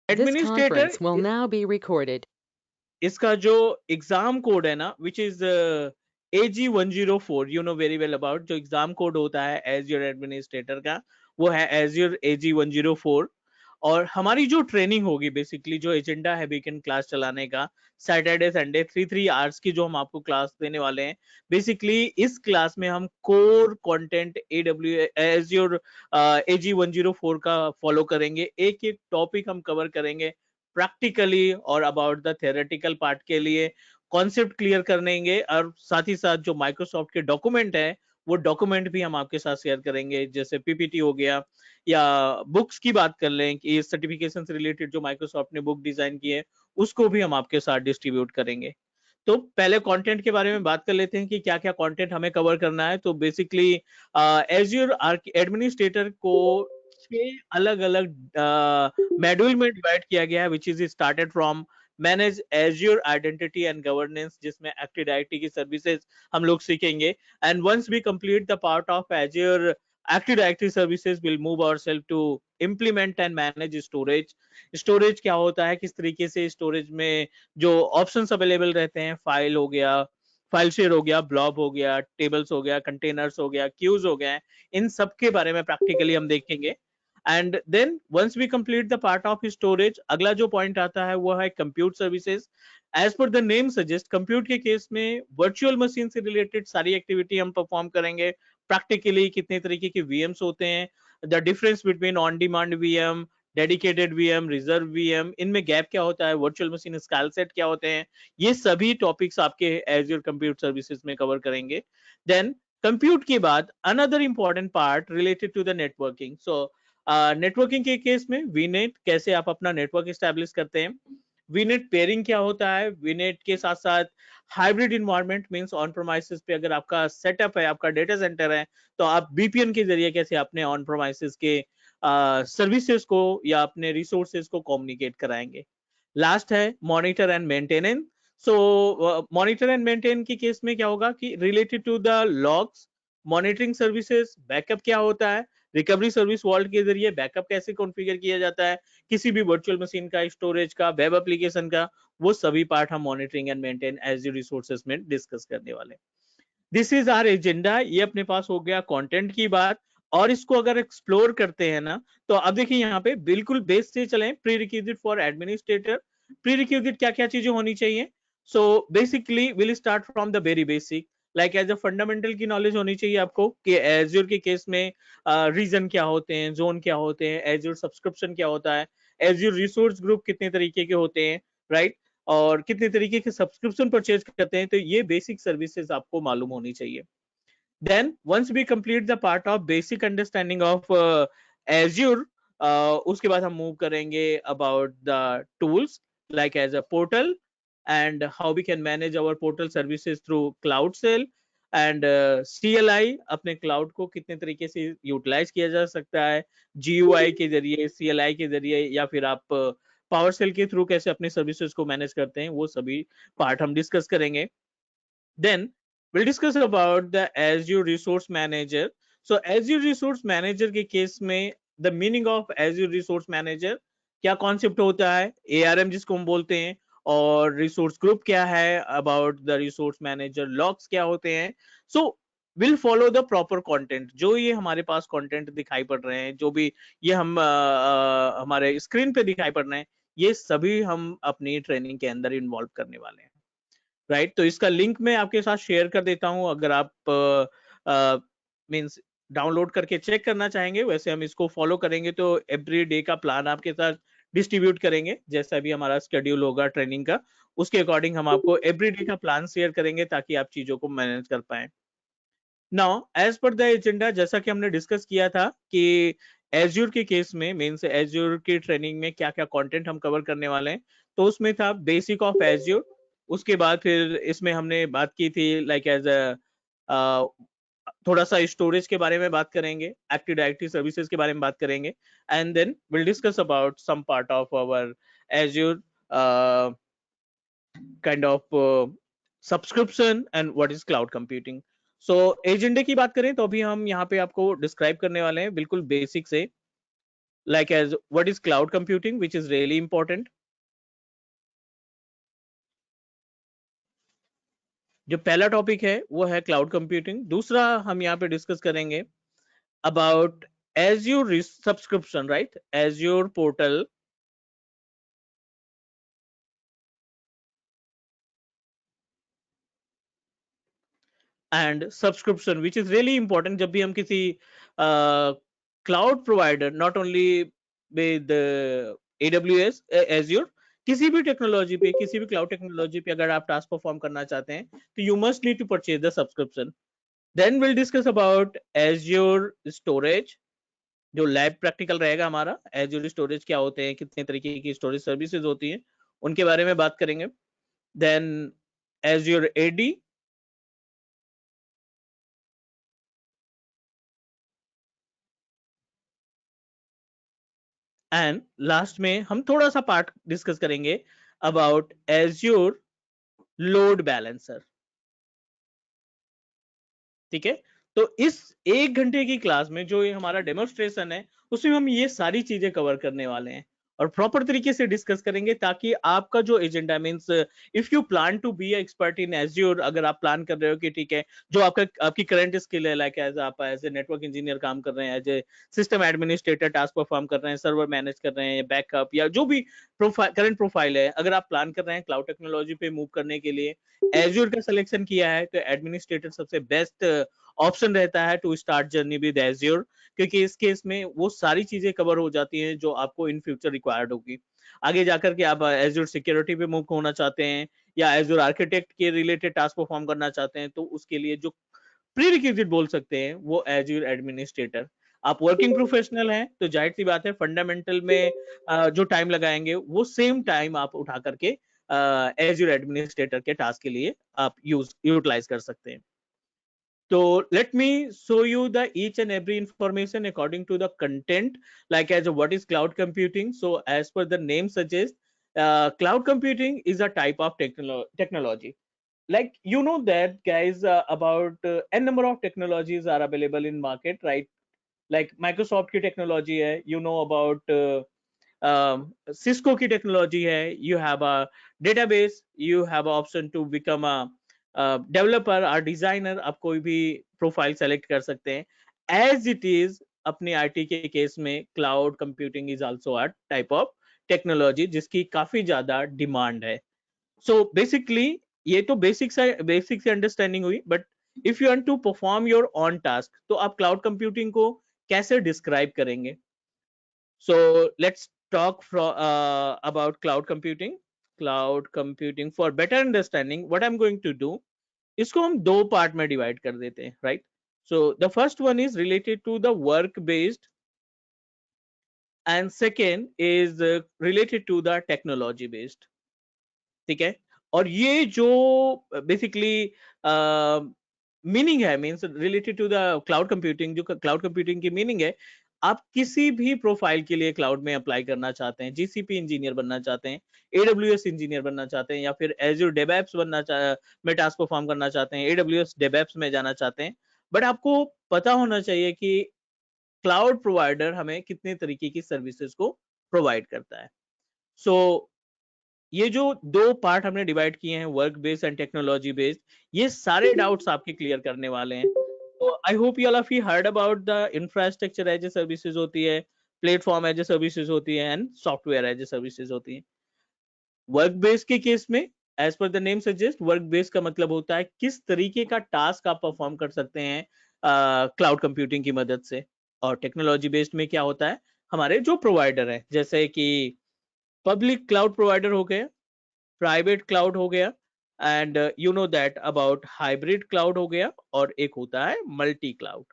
This administrator, conference will now be recorded. इसका जो exam code है ना, which is AG104, you know very well about, जो exam code होता है एज्योर एडमिनिस्ट्रेटर का, वो है एज्योर AG104। और हमारी जो ट्रेनिंग होगी, बेसिकली जो एजेंडा है वीकेंड क्लास चलाने का, सैटरडे संडे 3 3 आवर्स की जो हम आपको क्लास देने वाले हैं, बेसिकली इस क्लास में हम core content AW azure AG104 का फॉलो करेंगे। एक एक टॉपिक हम कवर करेंगे प्रैक्टिकली, और अबाउट द थेरेटिकल पार्ट के लिए कॉन्सेप्ट क्लियर करेंगे, और साथ ही साथ जो माइक्रोसॉफ्ट के डॉक्यूमेंट है, वो डॉक्यूमेंट भी हम आपके साथ शेयर करेंगे, जैसे PPT हो गया, या बुक्स की बात कर लें कि सर्टिफिकेशन से रिलेटेड जो माइक्रोसॉफ्ट ने बुक डिजाइन की है, उसको भी हम आपके साथ डिस्ट्रीब्यूट करेंगे। तो पहले कंटेंट के बारे में बात कर लेते हैं कि क्या क्या कंटेंट हमें कवर करना है। तो बेसिकली एज्योर एडमिनिस्ट्रेटर को 6 अलग अलग मॉड्यूल में डिवाइड किया गया है, which is started from manage Azure identity and governance, जिसमें एक्टिव डायरेक्टरी की सर्विसेज हम लोग सीखेंगे। And once we complete the part of Azure active directory services, will move ourselves to implement and manage storage. Storage क्या होता है, किस तरीके से स्टोरेज में जो ऑप्शंस अवेलेबल रहते हैं, फाइल हो गया, फाइल शेयर हो गया, ब्लॉब हो गया, टेबल्स हो गया, कंटेनर्स हो गया, क्यूज हो गया, इन सब के बारे में प्रैक्टिकली हम देखेंगे। And then once we complete the part of storage, अगला जो पॉइंट आता है वो है compute services. As per the name suggest, compute के केस में वर्चुअल मशीन से रिलेटेड सारी एक्टिविटी हम परफॉर्म करेंगे। प्रैक्टिकली कितने तरीके के VMs होते हैं, the difference between on demand VM, dedicated VM, reserve VM, इनमें गैप क्या होता है, वर्चुअल मशीन स्काइल सेट क्या होते हैं, ये सभी टॉपिक्स आपके एज्योर कंप्यूट सर्विसेज में कवर करेंगे। देन कंप्यूट के बाद another important part related to the networking. So networking के केस में वीनेट, कैसे आप अपना नेटवर्क स्टैब्लिश करते हैं, वीनेट पेयरिंग क्या होता है, वीनेट के साथ साथ हाइब्रिड इन्वायरमेंट मींस ऑन प्रोमाइसेस पे अगर आपका सेटअप है, आपका डेटा सेंटर है, तो आप VPN के जरिए कैसे अपने ऑन प्रोमाइसेस के सर्विसेज को या अपने रिसोर्सेज को कम्युनिकेट कराएंगे। लास्ट है monitor and maintenance. So monitor and maintain के केस में क्या होगा कि related to the logs, monitoring services, backup क्या होता है, रिकवरी सर्विस वॉल्ट के जरिए बैकअप कैसे कॉन्फ़िगर किया जाता है, किसी भी वर्चुअल मशीन का, स्टोरेज का, वेब एप्लीकेशन का, वो सभी पार्ट हम monitoring and maintain as resources में डिस्कस करने वाले। This is our agenda. ये अपने पास हो गया कंटेंट की बात। और इसको अगर एक्सप्लोर करते हैं ना, तो अब देखिए यहाँ पे बिल्कुल बेस से चलें, prerequisite for administrator. Prerequisite क्या क्या चीजें होनी चाहिए। So basically will start from the very basic, like as a fundamental की नॉलेज होनी चाहिए आपको कि एज्योर के केस में रीजन क्या होते हैं, जोन क्या होते हैं, एज्योर सब्सक्रिप्शन क्या होता है, एज्योर रिसोर्स ग्रुप कितने तरीके के होते हैं, राइट, और कितने तरीके के सब्सक्रिप्शन परचेज करते हैं, तो ये बेसिक सर्विसेज आपको मालूम होनी चाहिए। Then once we complete the part of basic understanding of Azure, उसके बाद हम मूव करेंगे about the tools, like as a portal, and how we can manage our portal services through cloud shell, and CLI, अपने cloud को कितने तरीके से utilise किया जा सकता है, GUI के जरिए, CLI के जरिए, या फिर आप पावर सेल के थ्रू कैसे अपने सर्विसेज को मैनेज करते हैं, वो सभी पार्ट हम डिस्कस करेंगे। Then we'll discuss about the Azure Resource Manager. So Azure Resource Manager के केस में the meaning of Azure Resource Manager, क्या कॉन्सेप्ट होता है, ARM जिसको हम बोलते हैं, और रिसोर्स ग्रुप क्या है, about the resource manager logs क्या होते हैं। So will follow the proper content, जो ये हमारे पास कंटेंट दिखाई पड़ रहे हैं, जो भी ये हम हमारे स्क्रीन पे दिखाई पड़ रहे हैं, ये सभी हम अपनी ट्रेनिंग के अंदर इन्वॉल्व करने वाले हैं, राइट। तो इसका लिंक मैं आपके साथ शेयर कर देता हूं, अगर आप मींस डाउनलोड करके चेक करना चाहेंगे। वैसे हम इसको फॉलो करेंगे तो एवरी डे का प्लान आपके साथ डिस्ट्रीब्यूट करेंगे, जैसा भी हमारा शेड्यूल होगा ट्रेनिंग का, उसके अकॉर्डिंग हम आपको एवरी डे का प्लान शेयर करेंगे ताकि आप चीजों को मैनेज कर पाए। Now as per the agenda, जैसा कि हमने डिस्कस किया था कि एज्योर के केस में, मींस एज्योर की ट्रेनिंग में क्या क्या कंटेंट हम कवर करने वाले हैं, तो उसमें था बेसिक ऑफ एज्योर। उसके बाद फिर इसमें हमने बात की थी लाइक एज अ थोड़ा सा स्टोरेज के बारे में बात करेंगे, एक्टिव डायरेक्टरी सर्विसेज के बारे में बात करेंगे, and then will discuss about some part of our Azure kind of subscription and what is cloud computing. So एजेंडे की बात करें तो अभी हम यहाँ पे आपको डिस्क्राइब करने वाले हैं बिल्कुल बेसिक से like as what is cloud computing, which is really important. जो पहला टॉपिक है वो है क्लाउड कंप्यूटिंग। दूसरा हम यहाँ पे डिस्कस करेंगे about Azure subscription, right? Azure portal and subscription, which is really important जब भी हम किसी cloud provider, not only with AWS Azure, किसी भी टेक्नोलॉजी पे, किसी भी क्लाउड टेक्नोलॉजी पे अगर आप टास्क परफॉर्म करना चाहते हैं तो you must need to purchase the subscription. Then will discuss about Azure storage, जो लैब प्रैक्टिकल रहेगा हमारा। Azure स्टोरेज क्या होते हैं, कितने तरीके की स्टोरेज सर्विसेज होती हैं, उनके बारे में बात करेंगे। Then Azure AD, and last में हम थोड़ा सा पार्ट डिस्कस करेंगे अबाउट Azure लोड बैलेंसर। ठीक है, तो इस 1 घंटे की क्लास में जो ये हमारा डेमोन्स्ट्रेशन है उसमें हम ये सारी चीजें कवर करने वाले हैं और प्रॉपर तरीके से डिस्कस करेंगे, ताकि आपका जो agenda means if you plan to be expert in Azure, अगर आप प्लान कर रहे हो कि ठीक है जो आपकी करंट स्किल है, लाइक एज आप एज ए नेटवर्क इंजीनियर काम कर रहे हैं, as a system administrator task perform कर रहे हैं, सर्वर मैनेज कर रहे हैं, बैकअप या जो भी करंट प्रोफाइल है, अगर आप प्लान कर रहे हैं क्लाउड टेक्नोलॉजी पे मूव करने के लिए, Azure का सिलेक्शन किया है, तो एडमिनिस्ट्रेटर सबसे बेस्ट ऑप्शन रहता है to start journey with Azure, क्योंकि इस केस में वो सारी चीजें कवर हो जाती हैं जो आपको इन फ्यूचर रिक्वायर्ड होगी। आगे जाकर के आप Azure सिक्योरिटी पे मूव होना चाहते हैं या Azure आर्किटेक्ट के रिलेटेड टास्क परफॉर्म करना चाहते हैं, तो उसके लिए जो प्रीरिक्विजिट बोल सकते हैं वो Azure एडमिनिस्ट्रेटर। आप वर्किंग प्रोफेशनल हैं तो जाहिर सी बात है फंडामेंटल में जो टाइम लगाएंगे वो सेम टाइम आप उठा करके Azure एडमिनिस्ट्रेटर के टास्क के लिए आप यूटिलाइज कर सकते हैं। So let me show you the each and every information according to the content, like as what is cloud computing. So as per the name suggests, cloud computing is a type of technology. Like you know that guys, about n number of technologies are available in market, right? Like Microsoft की technology है, you know about Cisco की technology है, you have a database, you have a option to become a developer और designer, आप कोई भी profile select कर सकते हैं। एज इट इज अपने आईटी के केस में cloud computing is also a type of technology जिसकी काफी ज्यादा डिमांड है। सो बेसिकली ये तो बेसिक से अंडरस्टैंडिंग हुई, but if you want to perform your own task तो आप क्लाउड कंप्यूटिंग को कैसे डिस्क्राइब करेंगे? So let's talk about cloud computing. Cloud computing, for better understanding what I'm going to do, इसको हम दो पार्ट में डिवाइड कर देते हैं, right? So the first one is related to the work based and second is related to the technology based. ठीक है, और ये जो बेसिकली मीनिंग है, means related to the cloud computing, जो क्लाउड कंप्यूटिंग की मीनिंग है, आप किसी भी प्रोफाइल के लिए क्लाउड में अप्लाई करना चाहते हैं, जीसीपी इंजीनियर बनना चाहते हैं, AWS इंजीनियर बनना चाहते हैं, या फिर Azure DevOps में टास्क परफॉर्म करना चाहते हैं, AWS DevOps में जाना चाहते हैं, बट आपको पता होना चाहिए कि क्लाउड प्रोवाइडर हमें कितने तरीके की सर्विसेज को प्रोवाइड करता है। सो ये जो दो पार्ट हमने डिवाइड किए हैं, work based and technology based, ये सारे डाउट्स आपके क्लियर करने वाले हैं। तो I hope you all of you heard about the infrastructure as a services होती है, प्लेटफॉर्म एज ए सर्विसेज होती है, and software as a services होती है। वर्क बेस्ड के केस में as per the name suggest, work based का मतलब होता है किस तरीके का टास्क आप परफॉर्म कर सकते हैं क्लाउड कंप्यूटिंग की मदद से। और टेक्नोलॉजी बेस्ड में क्या होता है, हमारे जो प्रोवाइडर है, जैसे कि पब्लिक क्लाउड प्रोवाइडर हो गए, प्राइवेट क्लाउड हो गया, and you know that about hybrid cloud हो गया, और एक होता है मल्टी क्लाउड।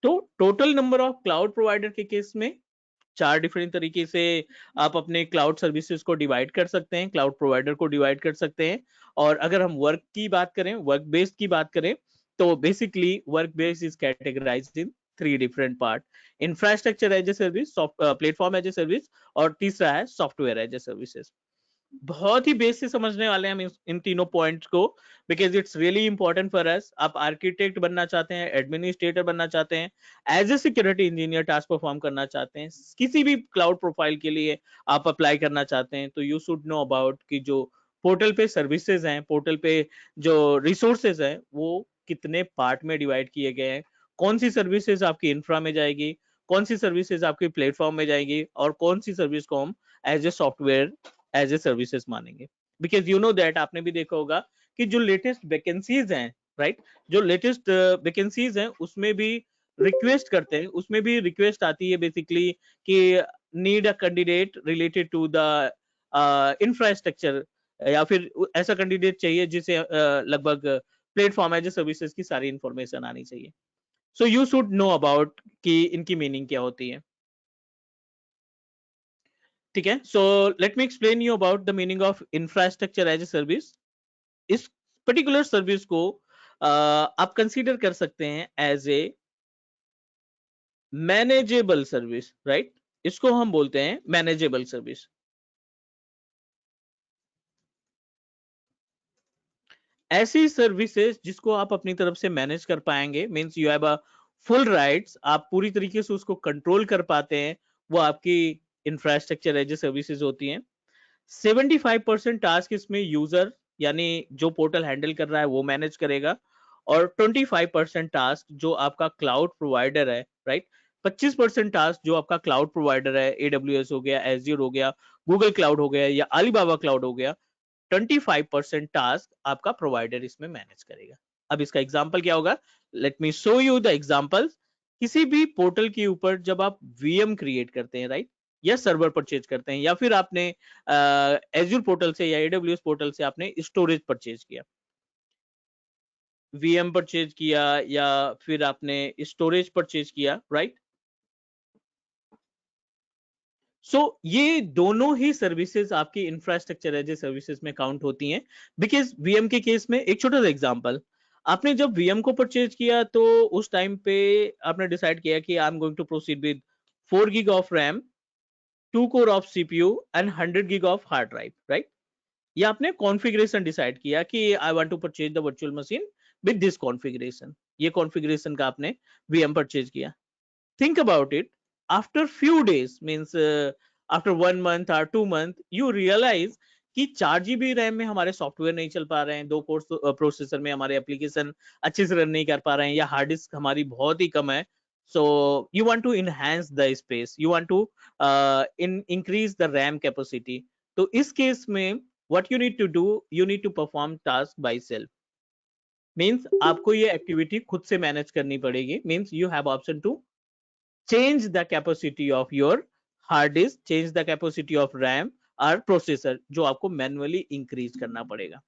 तो total number of cloud provider के केस में चार डिफरेंट तरीके से आप अपने क्लाउड सर्विसेज को डिवाइड कर सकते हैं, क्लाउड प्रोवाइडर को डिवाइड कर सकते हैं। और अगर हम वर्क की बात करें, वर्क बेस्ड की बात करें, तो basically work based is categorized in three different part: infrastructure as a service, platform as a service, और तीसरा है सॉफ्टवेयर एज ए सर्विसेज। बहुत ही बेस से समझने वाले हैं हम इन तीनों पॉइंट्स को, because it's really important for us. आप आर्किटेक्ट बनना चाहते हैं, एडमिनिस्ट्रेटर बनना चाहते हैं, as a security engineer task perform करना चाहते हैं, किसी भी क्लाउड प्रोफाइल के लिए आप अप्लाई करना चाहते हैं, तो यू शुड नो अबाउट कि जो पोर्टल पे सर्विसेज हैं, पोर्टल पे जो रिसोर्सेज हैं, वो कितने पार्ट में डिवाइड किए गए हैं, कौन सी सर्विसेज आपकी इंफ्रा में जाएगी, कौन सी सर्विसेज आपकी प्लेटफॉर्म में जाएगी, और कौन सी सर्विस को हम as a software as a services मानेंगे। बिकॉज यू नो दैट, आपने भी देखा होगा कि जो लेटेस्ट वैकेंसीज हैं, राइट, जो लेटेस्ट वैकेंसीज हैं उसमें भी रिक्वेस्ट करते हैं, उसमें भी रिक्वेस्ट आती है बेसिकली कि need a candidate related to the infrastructure, या फिर ऐसा कैंडिडेट चाहिए जिसे लगभग प्लेटफॉर्म एज ए सर्विसेज की सारी इंफॉर्मेशन आनी चाहिए। So you should know about कि इनकी मीनिंग क्या होती है। ठीक है, so let me explain you about the meaning of infrastructure as a service. इस पर्टिकुलर सर्विस को आप कंसीडर कर सकते हैं as a manageable service, right. इसको हम बोलते हैं मैनेजेबल सर्विस। ऐसी सर्विसेज जिसको आप अपनी तरफ से मैनेज कर पाएंगे, means you have a full rights, आप पूरी तरीके से उसको कंट्रोल कर पाते हैं, वो आपकी इंफ्रास्ट्रक्चर एज ए सर्विसेज होती हैं। 75% टास्क इसमें यूजर यानी जो पोर्टल हैंडल कर रहा है वो मैनेज करेगा, और 25% टास्क जो आपका क्लाउड प्रोवाइडर है, राइट, 25% टास्क जो आपका क्लाउड प्रोवाइडर है, AWS हो गया, एज्योर हो गया, गूगल क्लाउड हो गया, या अलीबाबा क्लाउड हो गया, 25% टास्क आपका प्रोवाइडर इसमें मैनेज करेगा। अब इसका एग्जांपल क्या होगा, let me show you the example. किसी भी पोर्टल के ऊपर जब आप VM क्रिएट करते हैं, राइट, या सर्वर परचेज करते हैं, या फिर आपने एज्यूर पोर्टल से या AWS पोर्टल से आपने स्टोरेज परचेज किया, VM परचेज किया, या फिर आपने स्टोरेज परचेज किया, राइट। सो ये दोनों ही सर्विसेज आपकी इंफ्रास्ट्रक्चर एज ए सर्विसेज में काउंट होती हैं। बिकॉज VM के केस में एक छोटा सा एग्जांपल, आपने जब VM को परचेज किया तो उस टाइम पे आपने डिसाइड किया कि I am going to proceed with 4 GB of RAM, 2 core of CPU and 100 GB of hard drive, right. या आपने कॉन्फ़िगरेशन डिसाइड किया कि I want to purchase the virtual machine with this configuration, ये configuration का आपने VM purchase किया। Think about it, after few days, means after 1 month or 2 month, you realize कि 4 GB RAM में हमारे सॉफ्टवेयर नहीं चल पा रहे हैं, 2 कोर प्रोसेसर में हमारे एप्लीकेशन अच्छे से रन नहीं कर पा रहे हैं, या हार्ड डिस्क हमारी बहुत ही कम है। So you want to enhance the space, you want to increase the RAM capacity. तो इस केस में what you need to do, you need to perform task by self. Means आपको ये एक्टिविटी खुद से मैनेज करनी पड़ेगी। Means you have option to change the capacity of your hard disk, change the capacity of RAM or processor, जो आपको manually increase करना पड़ेगा।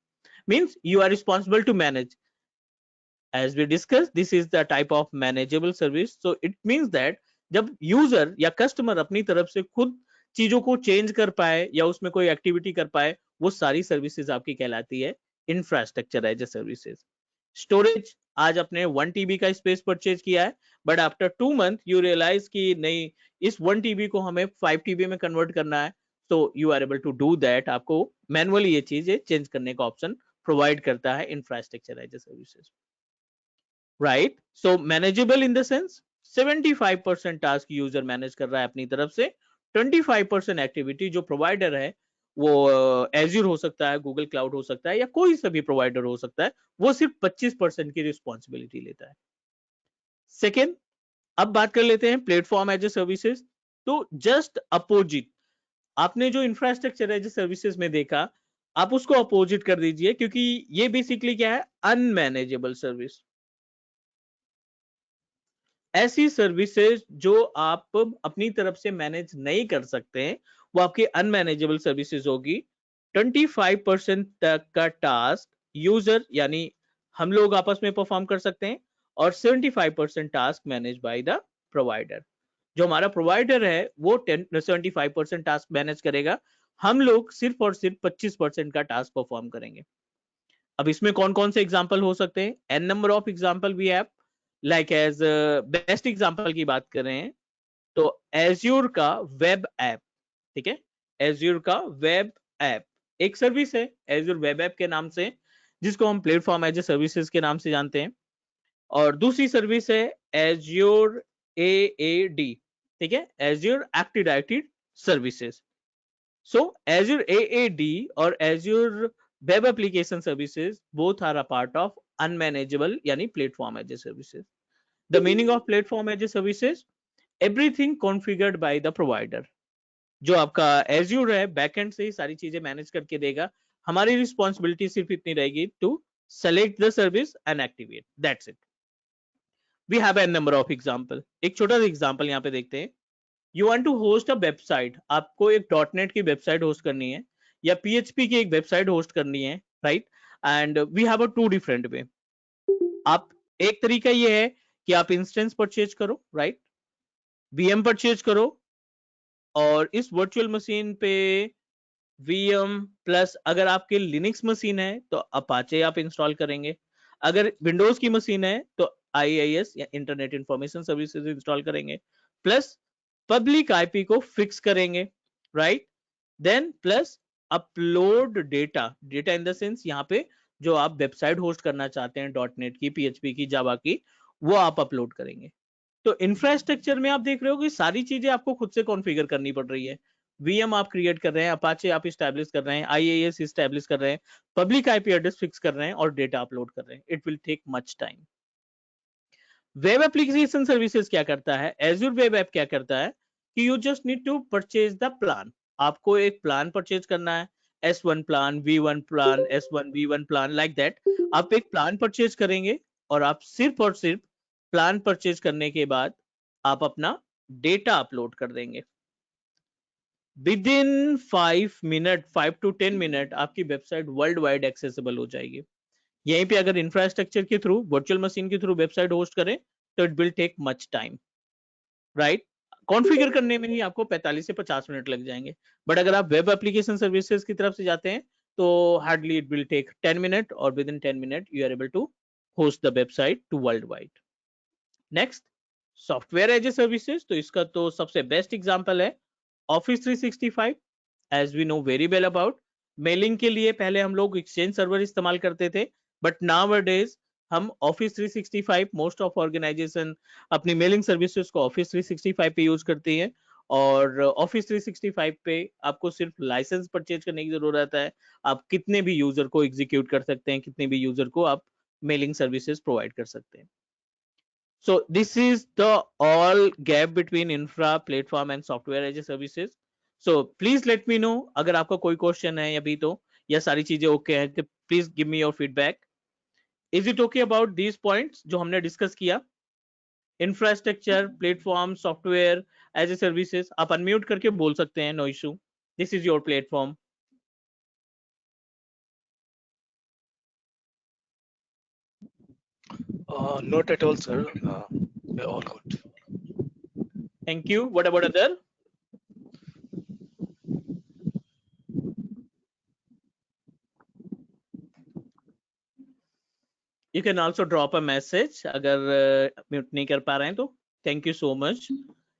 Means you are responsible to manage, as we discussed, this is the type of manageable service. So it means that जब user या customer अपनी तरफ से खुद चीजों को चेंज कर पाए या उसमें कोई एक्टिविटी कर पाए, वो सारी सर्विसेज आपकी कहलाती है infrastructure as a services. Storage, आज आपने 1 TB का स्पेस परचेज किया है, but after 2 month you realise कि नहीं, इस 1 TB को हमें 5 TB में कन्वर्ट करना है, तो you are able to do that. आपको मैनुअली ये चीजें चेंज करने का ऑप्शन प्रोवाइड करता है infrastructure as a services, right. So manageable in the sense 75% task user manage कर रहा है अपनी तरफ से, 25% एक्टिविटी जो प्रोवाइडर है, वो एज्यूर हो सकता है, गूगल क्लाउड हो सकता है, या कोई सा भी प्रोवाइडर हो सकता है, वो सिर्फ 25% की रिस्पॉन्सिबिलिटी लेता है। सेकेंड, अब बात कर लेते हैं प्लेटफॉर्म एज ए सर्विसेज। तो जस्ट अपोजिट, आपने जो इंफ्रास्ट्रक्चर एज ए सर्विसेज में देखा, आप उसको अपोजिट कर दीजिए, क्योंकि ये बेसिकली क्या है, अनमैनेजेबल सर्विस। ऐसी सर्विसेज जो आप अपनी तरफ से मैनेज नहीं कर सकते हैं, वो आपकी अनमैनेजेबल सर्विसेज होगी। 25% तक का टास्क यूजर यानी हम लोग आपस में परफॉर्म कर सकते हैं, और 75% task manage by the provider. जो हमारा प्रोवाइडर है वो 75% टास्क मैनेज करेगा, हम लोग सिर्फ और सिर्फ 25% का टास्क परफॉर्म करेंगे। अब इसमें कौन कौन से एग्जाम्पल हो सकते हैं, an number of example we have. Like as best example की बात कर रहे हैं तो एज्योर का वेब ऐप, ठीक है, एज्योर का वेब ऐप, एक सर्विस है एज्योर वेब ऐप के नाम से, जिसको हम प्लेटफॉर्म एज ए सर्विसेज के नाम से जानते हैं, और दूसरी सर्विस है एज्योर AAD, ठीक है, azure active directory services. So Azure AAD or Azure Web Application Services both are a part of unmanageable yani platform as a services. The meaning of platform as a services, everything configured by the provider. जो आपका Azure है backend से ही सारी चीजें manage करके देगा, हमारी responsibility सिर्फ इतनी रहेगी to select the service and activate, that's it. We have an number of example, एक छोटा सा एग्जांपल यहाँ पे देखते हैं। You want to host a website, आपको एक .NET की वेबसाइट होस्ट करनी है या PHP की एक वेबसाइट होस्ट करनी है, right, and we have a two different way. आप, एक तरीका ये है कि आप इंस्टेंस परचेज करो, राइट, VM परचेज करो, और इस वर्चुअल मशीन पे VM प्लस, अगर आपके लिनक्स मशीन है तो अपाचे आप इंस्टॉल करेंगे, अगर विंडोज की मशीन है तो IIS या इंटरनेट इंफॉर्मेशन सर्विसेज इंस्टॉल करेंगे, प्लस पब्लिक IP को फिक्स करेंगे, right, then plus upload data, data in the sense यहाँ पे जो आप वेबसाइट होस्ट करना चाहते हैं .NET की, PHP की, जावा की, वो आप अपलोड करेंगे। तो इंफ्रास्ट्रक्चर में आप देख रहे हो कि सारी चीजें आपको खुद से कॉन्फ़िगर करनी पड़ रही है। VM आप क्रिएट कर रहे हैं, अपाचे आप इस्टेब्लिश कर रहे हैं, IIS इस्टेब्लिश कर रहे हैं, पब्लिक IP एड्रेस फिक्स कर रहे हैं और डेटा अपलोड कर रहे हैं। It will take much time. Web application services क्या करता है, एज्योर वेब ऐप क्या करता है कि you just need to purchase the plan. आपको एक प्लान परचेज करना है, S1 plan, V1 plan, S1 V1 plan, like that. आप एक प्लान परचेज करेंगे और आप सिर्फ और सिर्फ प्लान परचेज करने के बाद आप अपना डेटा अपलोड कर देंगे। Within 5 minute, 5 to 10 minute आपकी वेबसाइट वर्ल्ड वाइड एक्सेसिबल हो जाएगी। यहीं पे अगर इंफ्रास्ट्रक्चर के थ्रू, वर्चुअल मशीन के थ्रू वेबसाइट होस्ट करें तो it will take much time, right. Configure करने में ही आपको 45 से 50 मिनट लग जाएंगे, बट अगर आप वेब एप्लीकेशन सर्विसेज की तरफ से जाते हैं तो hardly it will take 10 minute, और within 10 minute you are able to host the website to world wide. Next, software as a services, तो इसका तो सबसे बेस्ट एग्जांपल है office 365, as we know very well about. Mailing के लिए पहले हम लोग एक्सचेंज सर्वर इस्तेमाल करते थे, बट नाउअडेज हम ऑफिस 365, मोस्ट ऑफ ऑर्गेनाइजेशन अपनी मेलिंग सर्विसेज को ऑफिस 365 पे यूज करती है, और ऑफिस 365 पे आपको सिर्फ लाइसेंस परचेज करने की जरूरत है। आप कितने भी यूजर को एग्जीक्यूट कर सकते हैं, कितने भी यूजर को आप मेलिंग सर्विसेज प्रोवाइड कर सकते हैं। So this is the all gap between infra, platform and software as a services. So please let me know अगर आपका कोई क्वेश्चन है अभी तो, या सारी चीजें ओके हैं, तो please give me your feedback. Is it okay about these points जो हमने डिस्कस किया, infrastructure, platform, software as a services? आप अनम्यूट करके बोल सकते हैं, no issue, this is your platform. Not at all, sir. We're all good. Thank you. What about other? You can also drop a message अगर mute नहीं कर पा रहे हैं तो। Thank you so much.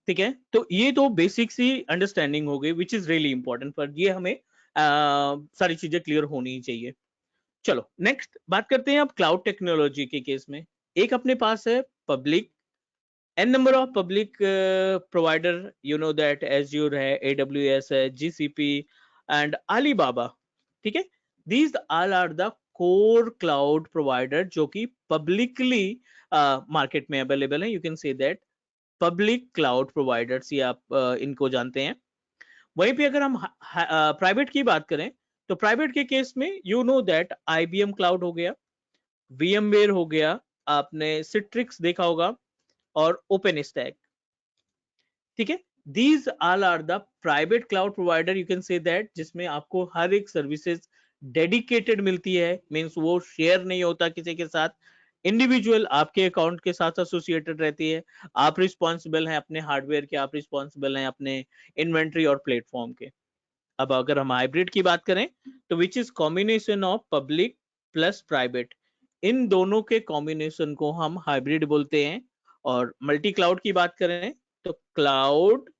ठीक है, तो ये तो बेसिक सी अंडरस्टैंडिंग हो गई, विच इज रियली इंपॉर्टेंट, पर ये हमें सारी चीजें क्लियर होनी चाहिए। चलो नेक्स्ट बात करते हैं अब क्लाउड टेक्नोलॉजी के केस में। एक अपने पास है public, n number of public provider, you know that Azure है, AWS है, GCP एंड Alibaba, ठीक है। These all are the core cloud provider जो कि पब्लिकली मार्केट में अवेलेबल है। You can say that public cloud providers, ये आप इनको जानते हैं। वहीं पे अगर हम प्राइवेट की बात करें तो प्राइवेट के केस में you know that IBM cloud हो गया, VMware हो गया, आपने Citrix देखा होगा, और ओपन स्टैक, ठीक है। These all are the private cloud provider, you can say that, जिसमें आपको हर एक सर्विसेज डेडिकेटेड मिलती है, मींस वो शेयर नहीं होता किसी के साथ, इंडिविजुअल आपके अकाउंट के साथ एसोसिएटेड रहती है। आप रिस्पॉन्सिबल हैं अपने हार्डवेयर के, आप रिस्पॉन्सिबल हैं अपने इन्वेंट्री और प्लेटफॉर्म के। अब अगर हम हाइब्रिड की बात करें तो which is combination of public plus private, इन दोनों के कॉम्बिनेशन को हम हाइब्रिड बोलते हैं। और मल्टी क्लाउड की बात करें तो क्लाउड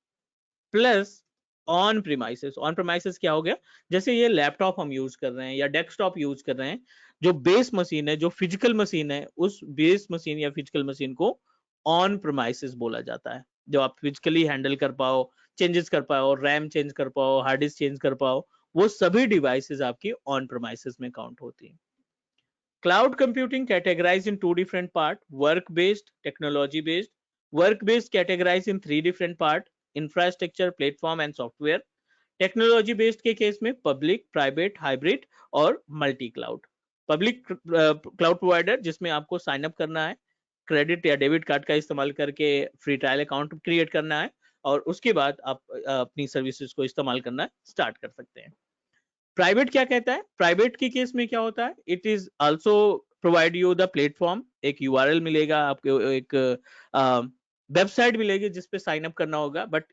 प्लस ऑन प्रीमाइसेस क्या हो गया, जैसे ये लैपटॉप हम यूज कर रहे हैं या डेस्कटॉप यूज कर रहे हैं, जो बेस मशीन है, जो फिजिकल मशीन है, उस बेस मशीन या फिजिकल मशीन को ऑन प्रीमाइसेस बोला जाता है। जो आप फिजिकली हैंडल कर पाओ, चेंजेस कर पाओ, रैम चेंज कर पाओ, हार्ड डिस्क चेंज कर पाओ, वो सभी डिवाइसेस आपकी ऑन प्रीमाइसेस में काउंट होती हैं। Cloud computing categorized in two different parts: work-based, technology-based. Work-based categorized in three different parts: infrastructure, platform, and software. Technology-based के केस में public, private, hybrid और multi-cloud. Public cloud provider जिसमें आपको sign up करना है, credit या debit card का इस्तेमाल करके फ्री ट्रायल अकाउंट क्रिएट करना है, और उसके बाद आप अपनी सर्विसेज को इस्तेमाल करना स्टार्ट कर सकते हैं। प्राइवेट क्या कहता है, प्राइवेट के केस में क्या होता है, it is also provide you the platform, एक यूआरएल मिलेगा आपको, एक वेबसाइट मिलेगी जिसपे साइन अप करना होगा। बट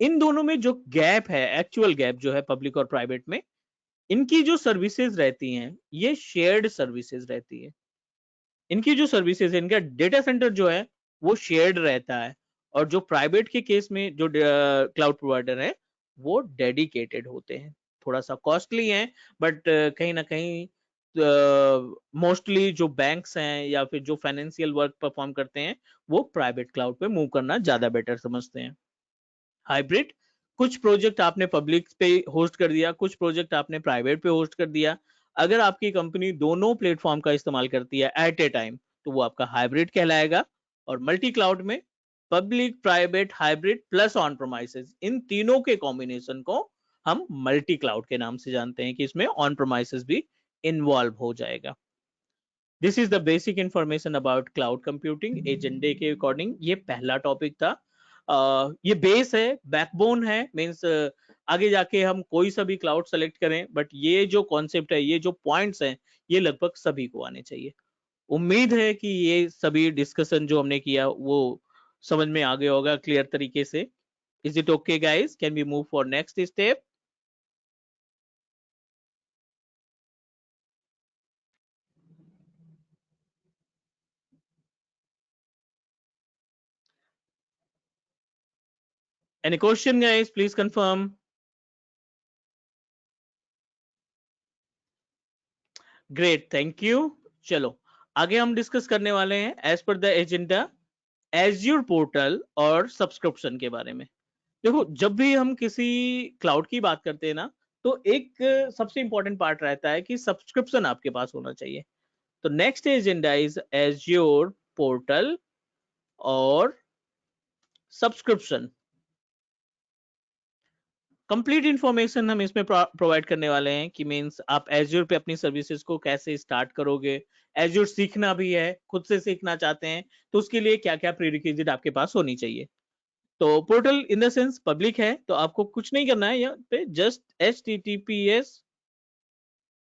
इन दोनों में जो गैप है, एक्चुअल गैप जो है पब्लिक और प्राइवेट में, इनकी जो सर्विसेज रहती हैं ये शेयर्ड सर्विसेज रहती है। इनकी जो सर्विसेज है, इनका डेटा सेंटर जो है वो शेयर्ड रहता है, और जो प्राइवेट के केस में जो क्लाउड प्रोवाइडर है वो डेडिकेटेड होते हैं, थोड़ा सा कॉस्टली है, बट कहीं ना कहीं मोस्टली जो बैंक्स हैं या फिर जो फाइनेंशियल वर्क परफॉर्म करते हैं वो प्राइवेट क्लाउड पे मूव करना ज्यादा बेटर समझते हैं। हाइब्रिड, कुछ प्रोजेक्ट आपने पब्लिक पे होस्ट कर दिया, कुछ प्रोजेक्ट आपने प्राइवेट पे होस्ट कर दिया। अगर आपकी कंपनी दोनों प्लेटफॉर्म का इस्तेमाल करती है एट ए टाइम तो वो आपका हाइब्रिड कहलाएगा। और मल्टी क्लाउड में public, private, hybrid plus on premises, इन तीनों के कॉम्बिनेशन को हम मल्टी क्लाउड के नाम से जानते हैं कि इसमें ऑन प्रोमाइसेस भी इन्वॉल्व हो जाएगा। This is the basic information about cloud computing. एजेंडे के अकॉर्डिंग ये पहला टॉपिक था। ये बेस है, बैकबोन है, मीन्स आगे जाके हम कोई सा भी क्लाउड सेलेक्ट करें, बट ये जो कॉन्सेप्ट है, ये जो पॉइंट्स हैं, ये लगभग सभी को आने चाहिए। उम्मीद है कि ये सभी डिस्कशन जो हमने किया वो समझ में आ गया होगा क्लियर तरीके से। Is it okay guys, can we move for next step? Any question guys, please confirm. Great, thank you. चलो आगे हम डिस्कस करने वाले हैं as per the agenda Azure portal और सब्सक्रिप्शन के बारे में। देखो, जब भी हम किसी क्लाउड की बात करते हैं ना, तो एक सबसे इंपॉर्टेंट पार्ट रहता है कि सब्सक्रिप्शन आपके पास होना चाहिए। तो next agenda is azure portal और सब्सक्रिप्शन। कंप्लीट इंफॉर्मेशन हम इसमें प्रोवाइड करने वाले हैं कि मींस आप एज्योर पे अपनी सर्विसेज को कैसे स्टार्ट करोगे। एज्योर सीखना भी है, खुद से सीखना चाहते हैं तो उसके लिए क्या क्या प्रीरिक्विजिट आपके पास होनी चाहिए। तो portal in the sense public है, तो आपको कुछ नहीं करना है, यहाँ पे जस्ट https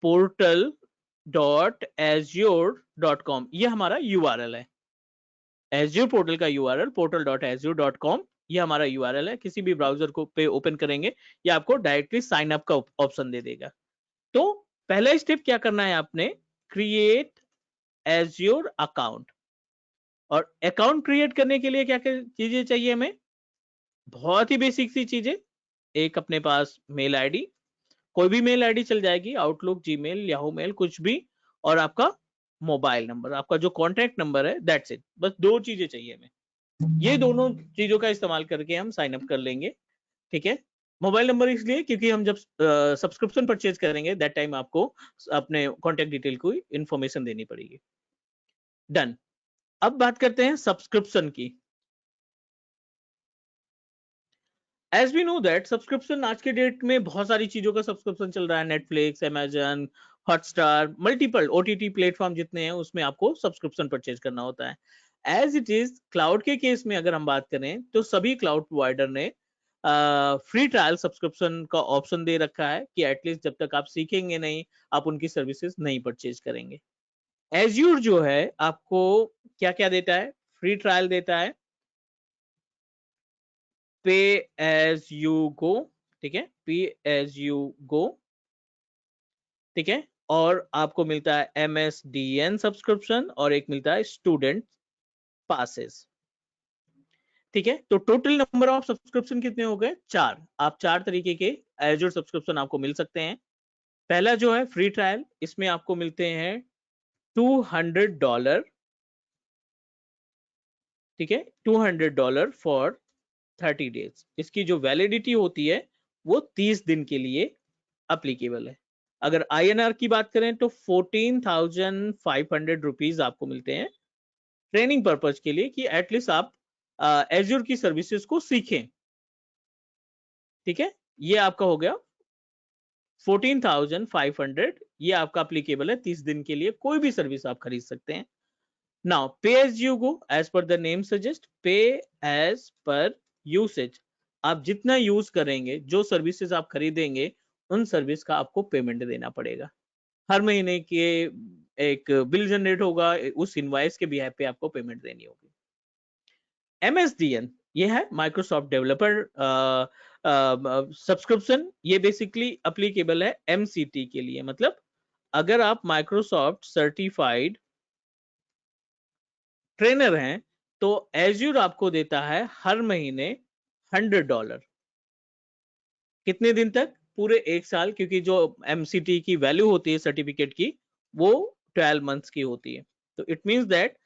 portal.azure.com, ये हमारा यूआरएल है। एज्योर पोर्टल का यूआरएल portal.azure.com, ये हमारा यूआरएल है। किसी भी ब्राउजर को पे ओपन करेंगे ये आपको डायरेक्टली साइन अप का ऑप्शन दे देगा। तो पहला स्टेप क्या करना है आपने, क्रिएट एज्योर अकाउंट। और अकाउंट क्रिएट करने के लिए क्या क्या चीजें चाहिए हमें, बहुत ही बेसिक सी चीजें। एक अपने पास मेल आईडी, कोई भी मेल आईडी चल जाएगी, आउटलुक, जीमेल, याहू मेल, कुछ भी, और आपका मोबाइल नंबर, आपका जो कॉन्टैक्ट नंबर है, दैट्स इट। बस दो चीजें चाहिए हमें, ये दोनों चीजों का इस्तेमाल करके हम साइन अप कर लेंगे। ठीक है, मोबाइल नंबर इसलिए क्योंकि हम जब सब्सक्रिप्शन परचेज करेंगे दैट टाइम आपको अपने कॉन्टैक्ट डिटेल को इंफॉर्मेशन देनी पड़ेगी। डन। अब बात करते हैं सब्सक्रिप्शन की। As we know that subscription आज के डेट में बहुत सारी चीजों का सब्सक्रिप्शन चल रहा है, Netflix, Amazon, Hotstar, multiple OTT platform जितने हैं उसमें आपको सब्सक्रिप्शन परचेज करना होता है। एज इट इज क्लाउड के केस में अगर हम बात करें तो सभी क्लाउड प्रोवाइडर ने फ्री ट्रायल सब्सक्रिप्शन का ऑप्शन दे रखा है कि एटलीस्ट जब तक आप सीखेंगे नहीं आप उनकी सर्विसेज नहीं परचेज करेंगे। एज्यूर जो है आपको क्या क्या देता है, फ्री ट्रायल देता है, पे एज यू गो, ठीक है, पे एज यू गो, ठीक है, और आपको मिलता है MSDN सब्सक्रिप्शन और एक मिलता है स्टूडेंट पासेस। ठीक है, तो टोटल नंबर ऑफ सब्सक्रिप्शन कितने हो गए? 4। आप 4 तरीके के एजूर सब्सक्रिप्शन आपको मिल सकते हैं। पहला जो है फ्री ट्रायल, इसमें आपको मिलते हैं $200, ठीक है, $200 फॉर 30 डेज। इसकी जो वैलिडिटी होती है वो 30 दिन के लिए अप्लीकेबल है। अगर INR की बात करें तो 14,500 रुपीज आपको मिलते हैं ट्रेनिंग पर्पज के लिए, कि एटलीस्ट आप एज्योर की सर्विसेज को सीखें। ठीक है, ये आपका हो गया 14,500। ये आपका अप्लीकेबल है 30 दिन के लिए, कोई भी सर्विस आप खरीद सकते हैं। Now pay as you go, as per the name suggest, pay as per usage. आप जितना यूज करेंगे, जो सर्विसेज आप खरीदेंगे, उन सर्विस का आपको पेमेंट देना पड़ेगा। हर महीने के एक बिल जनरेट होगा, उस इनवाइस के बिहाफ पे आपको पेमेंट देनी होगी। MSDN ये है माइक्रोसॉफ्ट डेवलपर सब्सक्रिप्शन। ये बेसिकली अप्लीकेबल है MCT के लिए। मतलब अगर आप माइक्रोसॉफ्ट सर्टिफाइड ट्रेनर हैं तो एज्यूर आपको देता है हर महीने $100। कितने दिन तक? पूरे 1 साल, क्योंकि जो MCT की वैल्यू होती है सर्टिफिकेट की वो 12 मंथ्स की होती है। तो इट मींस दैट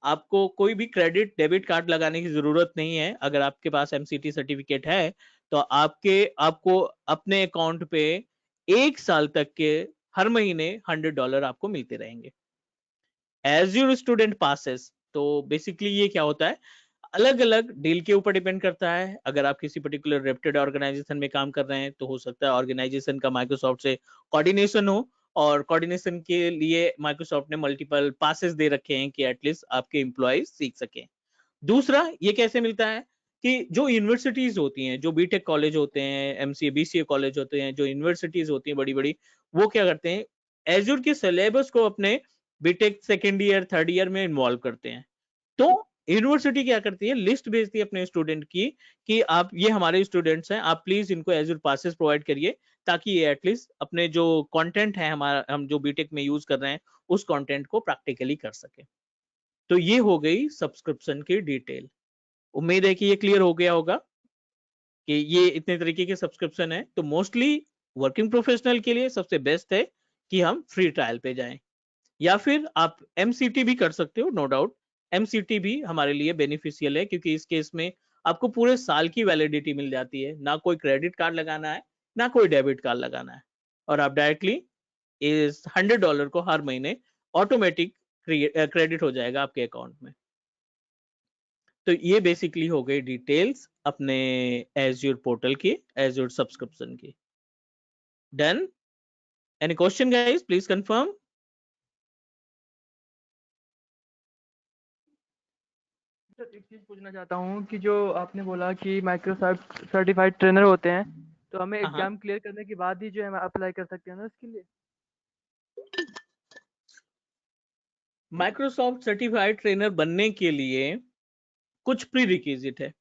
आपको कोई भी क्रेडिट डेबिट कार्ड लगाने की जरूरत नहीं है। अगर आपके पास MCT सर्टिफिकेट है तो आपको अपने अकाउंट पे 1 साल तक के हर महीने $100 आपको मिलते रहेंगे। एज्यूर स्टूडेंट पासेस, तो बेसिकली ये क्या होता है, अलग अलग डील के ऊपर डिपेंड करता है। अगर आप किसी पर्टिकुलर रेप्यूटेड ऑर्गेनाइजेशन में काम कर रहे हैं तो हो सकता है ऑर्गेनाइजेशन का माइक्रोसॉफ्ट से कोऑर्डिनेशन हो, और कोऑर्डिनेशन के लिए माइक्रोसॉफ्ट ने मल्टीपल पासेस दे रखे हैं कि एटलीस्ट आपके एम्प्लॉयज सीख सकें। दूसरा, ये कैसे मिलता है कि जो यूनिवर्सिटीज होती हैं, जो बीटेक कॉलेज होते हैं, MCA BCA कॉलेज होते हैं, जो यूनिवर्सिटीज होती हैं बड़ी बड़ी, वो क्या करते हैं, एज्यूर के सिलेबस को अपने BTech second year third year में इन्वॉल्व करते हैं। तो यूनिवर्सिटी क्या करती है, लिस्ट भेजती है अपने स्टूडेंट की कि आप, ये हमारे स्टूडेंट्स हैं, आप प्लीज इनको एज्यूर पासेस प्रोवाइड करिए, ताकि ये एटलीस्ट अपने जो कंटेंट है हमारा, हम जो बीटेक में यूज कर रहे हैं, उस कंटेंट को प्रैक्टिकली कर सके। तो ये हो गई सब्सक्रिप्शन की डिटेल। उम्मीद है कि ये क्लियर हो गया होगा कि ये इतने तरीके के सब्सक्रिप्शन है। तो मोस्टली वर्किंग प्रोफेशनल के लिए सबसे बेस्ट है कि हम फ्री ट्रायल पे जाएं, या फिर आप MCT भी कर सकते हो, नो डाउट। MCT भी हमारे लिए बेनिफिशियल है, क्योंकि इस केस में आपको पूरे साल की वैलिडिटी मिल जाती है, ना कोई क्रेडिट कार्ड लगाना है, ना कोई डेबिट कार्ड लगाना है, और आप डायरेक्टली इस $100 को हर महीने ऑटोमेटिक क्रेडिट हो जाएगा आपके अकाउंट में। तो ये बेसिकली हो गई डिटेल्स अपने एज्योर पोर्टल की, एज्योर सब्सक्रिप्शन की। Done? Any question guys, please confirm. Sir एक चीज पूछना चाहता हूँ कि जो आपने बोला कि माइक्रोसॉफ्ट सर्टिफाइड ट्रेनर होते हैं, तो हमें हाँ, एग्जाम क्लियर करने के बाद ही जो है हम अप्लाई कर सकते हैं ना इसके लिए? माइक्रोसॉफ्ट सर्टिफाइड ट्रेनर बनने के लिए कुछ प्री रिक्विजिट है।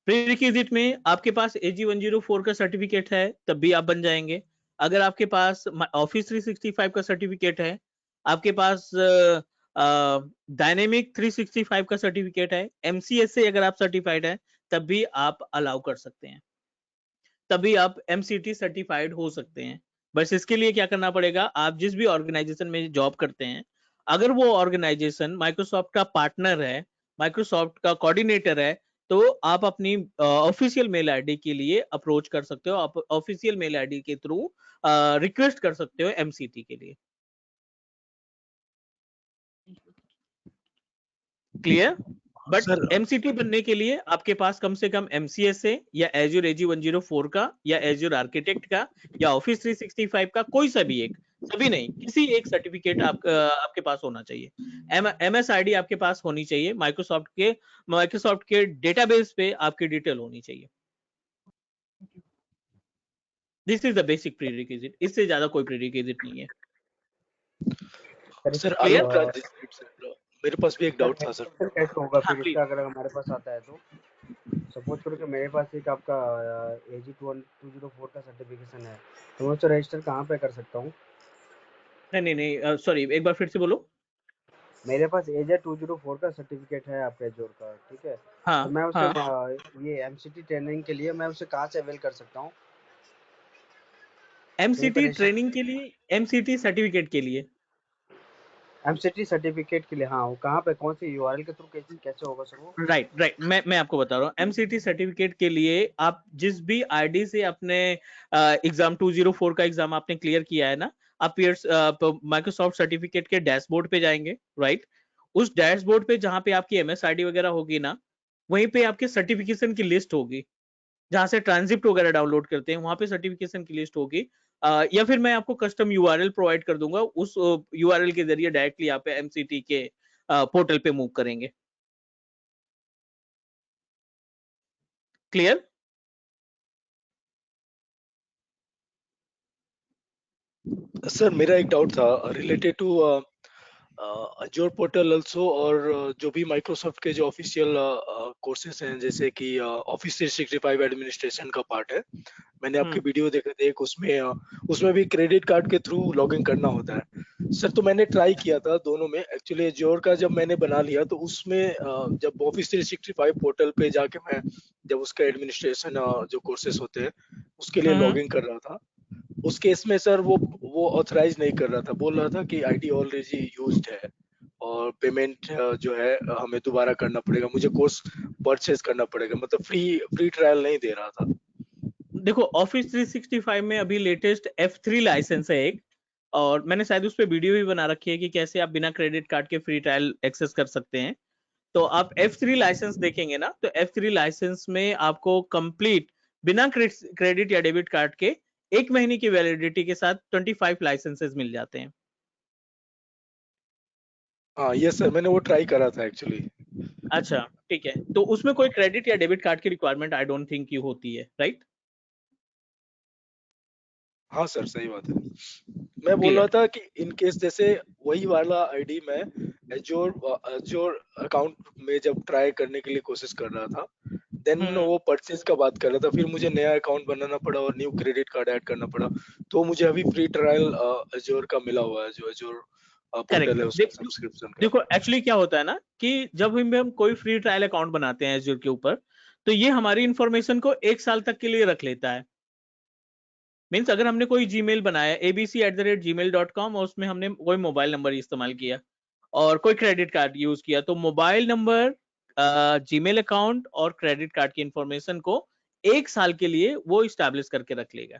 प्री रिक्विजिट में आपके पास AG 104 का सर्टिफिकेट है तब भी आप बन जाएंगे। अगर आपके पास ऑफिस 365 का सर्टिफिकेट है, आपके पास डायनेमिक 365 का सर्टिफिकेट है, MCS से अगर आप सर्टिफाइड है, तब भी आप अलाउ कर सकते हैं, तभी आप MCT सर्टिफाइड हो सकते हैं। बस इसके लिए क्या करना पड़ेगा, आप जिस भी ऑर्गेनाइजेशन में जॉब करते हैं, अगर वो ऑर्गेनाइजेशन माइक्रोसॉफ्ट का पार्टनर है, माइक्रोसॉफ्ट का कोऑर्डिनेटर है, तो आप अपनी ऑफिशियल मेल आईडी के लिए अप्रोच कर सकते हो, आप ऑफिशियल मेल आईडी के थ्रू रिक्वेस्ट कर सकते हो MCT के लिए। क्लियर? बट सर MCT बनने के लिए आपके पास कम से कम MCS से, या एज्योर AG 104 का, या एज्योर आर्किटेक्ट का, या ऑफिस 365 का, कोई सा भी एक, सभी नहीं, किसी एक सर्टिफिकेट आपके पास होना चाहिए। MSID आपके पास होनी चाहिए, माइक्रोसॉफ्ट के डेटाबेस पे आपकी डिटेल होनी चाहिए। This is the basic pre requisite, इससे ज्यादा कोई प्री रिक्विजिट नहीं है। सर सर इसका I clear? Am Rajesh sir, मेरे पास भी एक सर डाउट था सर। वेरिफिकेशन कैसे होगा हाँ फिर प्लीज। इसका, अगर हमारे पास आता है तो? सपोज करो कि मेरे पास एक आपका AG 204 का सर्टिफिकेशन है, तो मैं उसको रजिस्टर कहाँ पे कर सकता हूँ? नहीं नहीं नहीं, सॉरी, एक बार फिर से बोलो। मेरे पास एजे 204 का सर्टिफिकेट है आपके एजोर का, ठीक है। तो हाँ मैं उसे हाँ, ये एमसीटी ट्रेनिंग के लिए मैं उसे कहाँ से अवेल कर सकता हूँ? कहीं पर एमसीटी रजिस्टर, ट्रेनिंग के लिए, एमसीटी सर्टिफिकेट के लिए। एमसीटी सर्टिफिकेट के लिए, हाँ, वो कहाँ पे, कौन सी यूआरएल के थ्रू कैसे कैसे होगा सर वो? राइट राइट, मैं आपको बता रहा हूँ। एमसीटी सर्टिफिकेट के लिए आप जिस भी आईडी से अपने एग्जाम 204 का एग्जाम आपने क्लियर किया है ना, आप माइक्रोसॉफ्ट सर्टिफिकेट के डैशबोर्ड पे जाएंगे, राइट। उस डैशबोर्ड पे जहाँ पे आपकी एमएस आईडी वगैरह होगी ना, वहीं पे आपके सर्टिफिकेशन की लिस्ट होगी, जहां से ट्रांजिट वगैरह डाउनलोड करते हैं, वहां पे सर्टिफिकेशन की लिस्ट होगी। या फिर मैं आपको कस्टम यूआरएल प्रोवाइड कर दूंगा, उस यूआरएल के जरिए डायरेक्टली आप एमसीटी के पोर्टल पे मूव करेंगे। क्लियर? सर मेरा एक डाउट था related to Azure portal also, और जो भी माइक्रोसॉफ्ट के जो ऑफिशियल कोर्सेज हैं, जैसे कि ऑफिस 365 एडमिनिस्ट्रेशन का पार्ट है। मैंने आपके वीडियो देखे थे एक, उसमें उसमें भी क्रेडिट कार्ड के थ्रू लॉगिन करना होता है सर। तो मैंने ट्राई किया था दोनों में एक्चुअली। एजोर का जब मैंने बना लिया तो उसमें जब ऑफिस 365 पोर्टल पे जाके मैं जब उसका एडमिनिस्ट्रेशन जो कोर्सेज होते हैं उसके लिए हम्म। लॉगिन कर रहा था, उस केस में सर वो ऑथराइज नहीं कर रहा था, बोल रहा था कि आईडी ऑलरेडी यूज्ड है और पेमेंट जो है हमें दोबारा करना पड़ेगा, मुझे कोर्स परचेज करना पड़ेगा, मतलब फ्री फ्री ट्रायल नहीं दे रहा था। देखो, ऑफिस 365 में अभी लेटेस्ट F3 लाइसेंस है एक, और मैंने शायद उस पर वीडियो भी बना रखी है कि कैसे आप बिना क्रेडिट कार्ड के फ्री ट्रायल एक्सेस कर सकते हैं। तो आप F3 लाइसेंस देखेंगे ना, तो F3 लाइसेंस में आपको कंप्लीट बिना क्रेडिट या डेबिट कार्ड के 1 महीने की वैलिडिटी के साथ 25 लाइसेंसेस मिल जाते हैं। हाँ यस सर, मैंने वो ट्राई करा था एक्चुअली। अच्छा, ठीक है। तो उसमें कोई क्रेडिट या डेबिट कार्ड की रिक्वायरमेंट आई डोंट थिंक की होती है, राइट? हाँ सर सही बात है। मैं बोल रहा क्लियर। था कि इन केस जैसे वही वाला आईडी मैं एजोर एजोर अकाउंट में जब ट्राई करने के लिए कोशिश कर रहा था, देन हम्म। वो परचेज का बात कर रहा था, फिर मुझे नया अकाउंट बनाना पड़ा और न्यू क्रेडिट कार्ड ऐड करना पड़ा। तो मुझे अभी फ्री ट्रायल एजोर का मिला हुआ है, जो एजोर पोर्टल है उसका करेक्ट। सब्सक्रिप्शन का। देखो, एक्चुअली क्या होता है ना कि जब हम कोई फ्री ट्रायल अकाउंट बनाते हैं एज्योर के ऊपर, तो ये हमारी इंफॉर्मेशन को 1 साल तक के लिए रख लेता है। मीन्स अगर हमने कोई जीमेल बनाया abc@gmail.com और उसमें हमने कोई मोबाइल नंबर इस्तेमाल किया और कोई क्रेडिट कार्ड यूज किया, तो मोबाइल नंबर, जीमेल अकाउंट और क्रेडिट कार्ड की इंफॉर्मेशन को 1 साल के लिए वो स्टैब्लिश करके रख लेगा।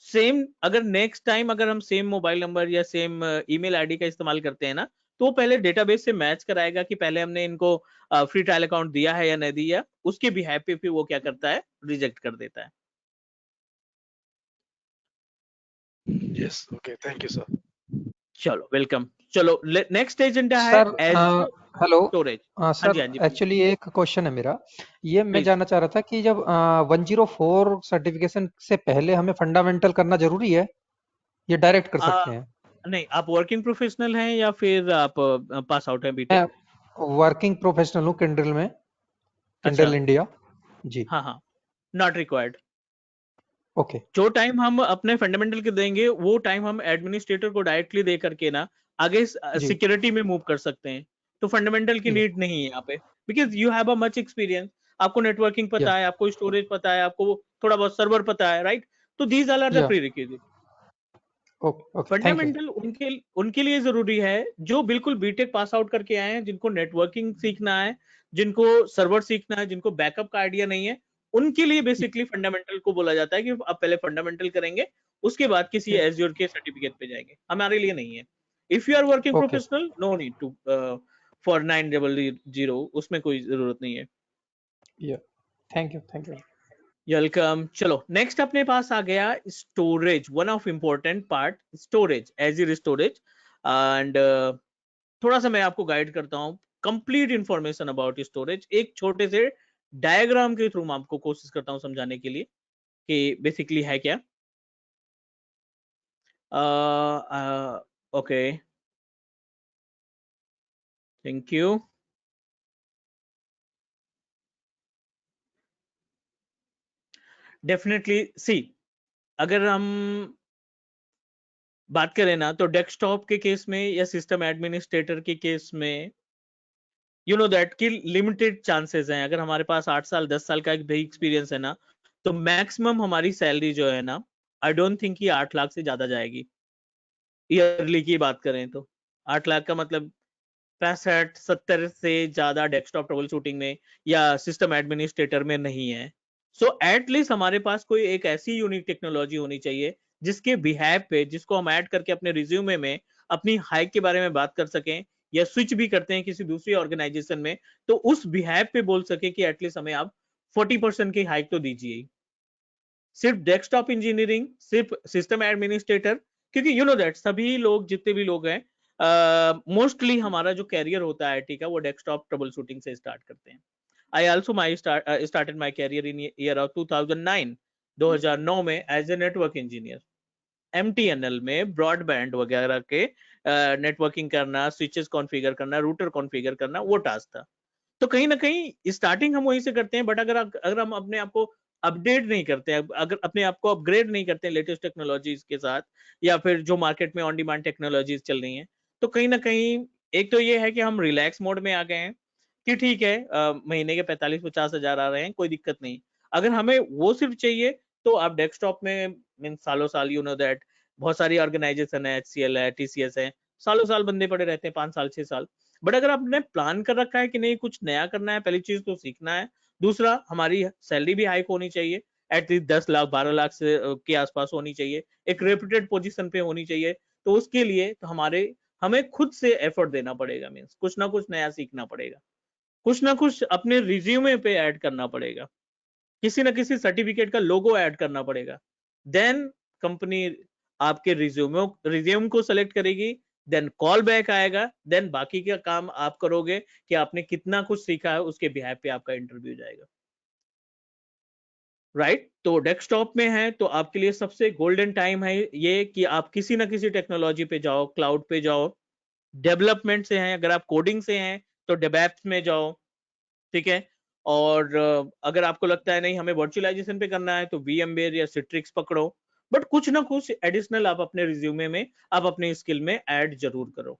सेम अगर नेक्स्ट टाइम अगर हम सेम मोबाइल नंबर या सेम ईमेल आईडी का इस्तेमाल करते हैं ना, तो वो पहले डेटाबेस से मैच कराएगा कि पहले हमने इनको फ्री ट्रायल अकाउंट दिया है या नहीं दिया। उसके बिहाफ पे फिर वो क्या करता है, रिजेक्ट कर देता है। Yes okay, thank you sir. चलो, वेलकम। चलो, नेक्स्ट एजेंडा है सर एज हेलो। स्टोरेज। हाँ सर जी, हाँ जी, प्लीज एक्चुअली एक क्वेश्चन है मेरा। ये मैं प्लीज। जानना चाह रहा था कि जब 104 सर्टिफिकेशन से पहले हमें फंडामेंटल करना जरूरी है, ये डायरेक्ट कर सकते हैं? नहीं, आप वर्किंग प्रोफेशनल हैं या फिर आप पास आउट हैं मैं बीटेक? वर्किंग प्रोफेशनल हूँ किंडल में, अच्छा। Kindle India. जी। हाँ हाँ, नॉट रिक्वायर्ड। ओके। जो टाइम हम अपने फंडामेंटल के देंगे, वो टाइम हम एडमिनिस्ट्रेटर को डायरेक्टली दे करके ना आगे जी। सिक्योरिटी में मूव कर सकते हैं। तो फंडामेंटल की या नीड नहीं है यहाँ पे, because you have a much experience. आपको नेटवर्किंग या पता है, आपको स्टोरेज पता है, आपको थोड़ा बहुत सर्वर पता है, राइट? तो दीज आर द या pre requisite. Okay okay, thank you. Fundamental उनके उनके लिए जरूरी है जो बिल्कुल बीटेक पास आउट करके आए हैं, जिनको नेटवर्किंग सीखना है, जिनको सर्वर सीखना है, जिनको बैकअप का आइडिया नहीं है। उनके लिए बेसिकली फंडामेंटल को बोला जाता है कि आप पहले फंडामेंटल करेंगे, उसके बाद किसी एज्योर के सर्टिफिकेट पे जाएंगे। हमारे लिए नहीं है। If you are working okay. Professional, no need to for 900, उसमें कोई जरूरत नहीं है। या thank you thank you. Welcome. चलो, नेक्स्ट अपने पास आ गया storage, one of important part, storage, Azure storage. And थोड़ा सा मैं आपको गाइड करता हूँ कंप्लीट इंफॉर्मेशन अबाउट स्टोरेज, एक छोटे से डायग्राम के थ्रू मैं आपको कोशिश करता हूँ समझाने के लिए कि बेसिकली है क्या। Okay, thank you. डेफिनेटली सी, अगर हम बात करें ना तो डेस्कटॉप के केस में या सिस्टम एडमिनिस्ट्रेटर के केस में यू नो दैट कि लिमिटेड चांसेस हैं। अगर हमारे पास 8 साल 10 साल का एक भी एक्सपीरियंस है ना, तो मैक्सिमम हमारी सैलरी जो है ना, आई डोंट थिंक कि 8 लाख से ज्यादा जाएगी। ईयरली की बात करें तो 8 लाख का मतलब 65-70 से ज्यादा डेस्कटॉप ट्रबल शूटिंग में या सिस्टम एडमिनिस्ट्रेटर में नहीं है। सो एटलीस्ट हमारे पास कोई एक ऐसी यूनिक टेक्नोलॉजी होनी चाहिए जिसके बिहेव पे, जिसको हम ऐड करके अपने रिज्यूमे में अपनी हाइक के बारे में बात कर सकें, या स्विच भी करते हैं किसी दूसरी ऑर्गेनाइजेशन में, तो उस बिहेव पे बोल सके कि एटलीस्ट हमें आप 40% की हाइक तो दीजिए। सिर्फ डेस्कटॉप इंजीनियरिंग, सिर्फ सिस्टम एडमिनिस्ट्रेटर, क्योंकि यू नो दैट सभी लोग, जितने भी लोग हैं, मोस्टली हमारा जो कैरियर होता है आईटी का, वो डेस्कटॉप ट्रबल शूटिंग से स्टार्ट करते हैं। I also started my career in year of 2009, 2009 में as a network engineer. MTNL में ब्रॉडबैंड वगैरह के नेटवर्किंग करना, स्विचेस कॉन्फ़िगर करना, रूटर कॉन्फ़िगर करना, वो टास्क था। तो कहीं ना कहीं स्टार्टिंग हम वहीं से करते हैं, बट अगर हम अपने आप को अपडेट नहीं करते हैं, अगर अपने आप को अपग्रेड नहीं करते हैं लेटेस्ट टेक्नोलॉजीज के साथ, या फिर जो मार्केट में ऑन डिमांड टेक्नोलॉजीज चल रही हैं, तो कहीं ना कहीं एक तो ये है कि हम रिलैक्स मोड में आ गए हैं कि ठीक है, महीने के 45-50 हजार आ रहे हैं, कोई दिक्कत नहीं। अगर हमें वो सिर्फ चाहिए तो आप डेस्कटॉप में मीन सालों साल, यू नो दैट बहुत सारी ऑर्गेनाइजेशन है, HCL है, TCS है, सालों साल बंदे पड़े रहते हैं, 5 साल 6 साल। बट अगर आपने प्लान कर रखा है कि नहीं कुछ नया करना है, पहली चीज तो सीखना है, दूसरा हमारी सैलरी भी हाइक होनी चाहिए, एटलीस्ट 10 लाख 12 लाख से के आसपास होनी चाहिए, एक रेपुटेड पोजीशन पे होनी चाहिए, तो उसके लिए तो हमें खुद से एफर्ट देना पड़ेगा, मीन्स कुछ ना कुछ नया सीखना पड़ेगा, कुछ ना कुछ अपने रिज्यूमे पे ऐड करना पड़ेगा, किसी ना किसी सर्टिफिकेट का लोगो ऐड करना पड़ेगा। देन कंपनी आपके रिज्यूम को सेलेक्ट करेगी, देन कॉल बैक आएगा, देन बाकी का काम आप करोगे कि आपने कितना कुछ सीखा है, उसके बिहाफ पे आपका इंटरव्यू जाएगा। राइट, तो डेस्कटॉप में है तो आपके लिए सबसे गोल्डन टाइम है ये कि आप किसी ना किसी टेक्नोलॉजी पे जाओ, क्लाउड पे जाओ, डेवलपमेंट से हैं, अगर आप कोडिंग से हैं तो डेवएप्स में जाओ, ठीक है। और अगर आपको लगता है नहीं हमें वर्चुअलाइजेशन पे करना है तो VMware या Citrix पकड़ो, बट कुछ ना कुछ एडिशनल आप अपने रिज्यूमे में, आप अपने स्किल में ऐड जरूर करो,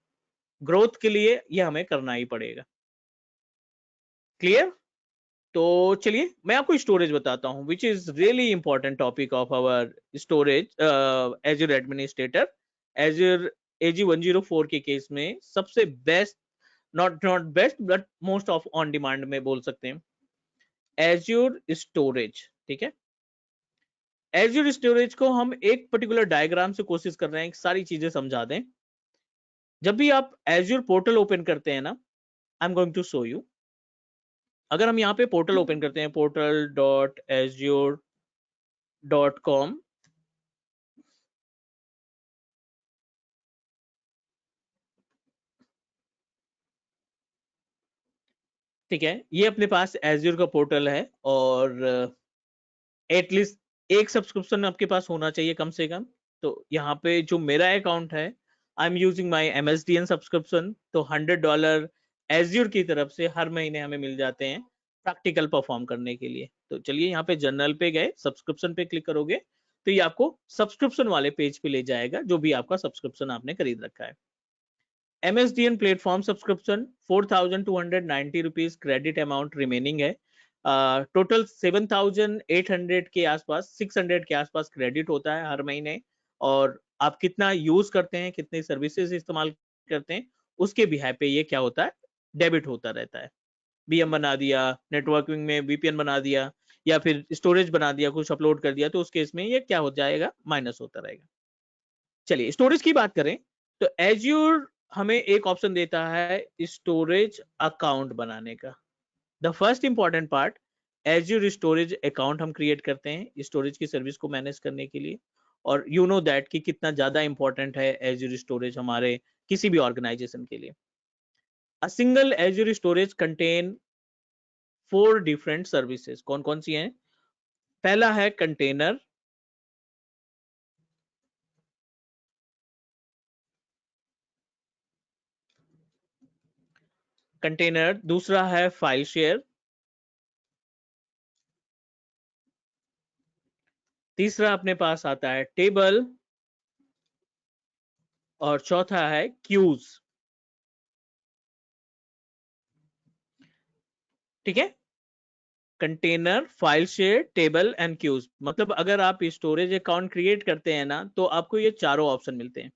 ग्रोथ के लिए ये हमें करना ही पड़ेगा। क्लियर? तो चलिए मैं आपको स्टोरेज बताता हूँ, which is really important topic of our storage Azure administrator. Azure AG104 के केस में सबसे best, not best but most of on demand में बोल सकते हैं एज्योर स्टोरेज, ठीक है। एज्योर स्टोरेज को हम एक पर्टिकुलर डायग्राम से कोशिश कर रहे हैं सारी चीजें समझा दें। जब भी आप एज्योर पोर्टल ओपन करते हैं ना, I am going to show you. अगर हम यहाँ पे पोर्टल ओपन करते हैं, portal.azure.com, ठीक है, ये अपने पास एज्योर का पोर्टल है, और एटलीस्ट एक सब्सक्रिप्शन आपके पास होना चाहिए कम से कम। तो यहाँ पे जो मेरा अकाउंट है, I am using my MSDN subscription, तो $100 एज्योर की तरफ से हर महीने हमें मिल जाते हैं प्रैक्टिकल परफॉर्म करने के लिए। तो चलिए यहाँ पे जनरल पे गए, सब्सक्रिप्शन पे क्लिक करोगे तो ये आपको सब्सक्रिप्शन वाले पेज पे ले जाएगा, जो भी आपका सब्सक्रिप्शन आपने खरीद रखा है। MSDN platform subscription 4,290 rupees credit amount remaining है। टोटल 7,800 के आसपास, 600 के आसपास क्रेडिट होता है हर महीने, और आप कितना यूज करते हैं, कितनी सर्विसेज इस्तेमाल करते हैं, उसके बिहाफ पे ये क्या होता है, डेबिट होता रहता है। BM बना दिया, नेटवर्किंग में VPN बना दिया, या फिर स्टोरेज बना दिया, कुछ अपलोड कर दिया, तो उस केस में ये क्या हो जाएगा, माइनस होता रहेगा। चलिए स्टोरेज की बात करें तो एज्योर हमें एक ऑप्शन देता है स्टोरेज अकाउंट बनाने का। The first important part, azure storage account हम क्रिएट करते हैं स्टोरेज की सर्विस को मैनेज करने के लिए, और यू नो दैट कि कितना ज्यादा इंपॉर्टेंट है एज्योर स्टोरेज हमारे किसी भी ऑर्गेनाइजेशन के लिए। A single azure storage contain 4 different services. कौन कौन सी हैं? पहला है कंटेनर, दूसरा है फाइल शेयर, तीसरा अपने पास आता है टेबल, और चौथा है क्यूज। ठीक है, container, file share, table and queues. मतलब अगर आप स्टोरेज अकाउंट क्रिएट करते हैं ना, तो आपको ये चारों ऑप्शन मिलते हैं।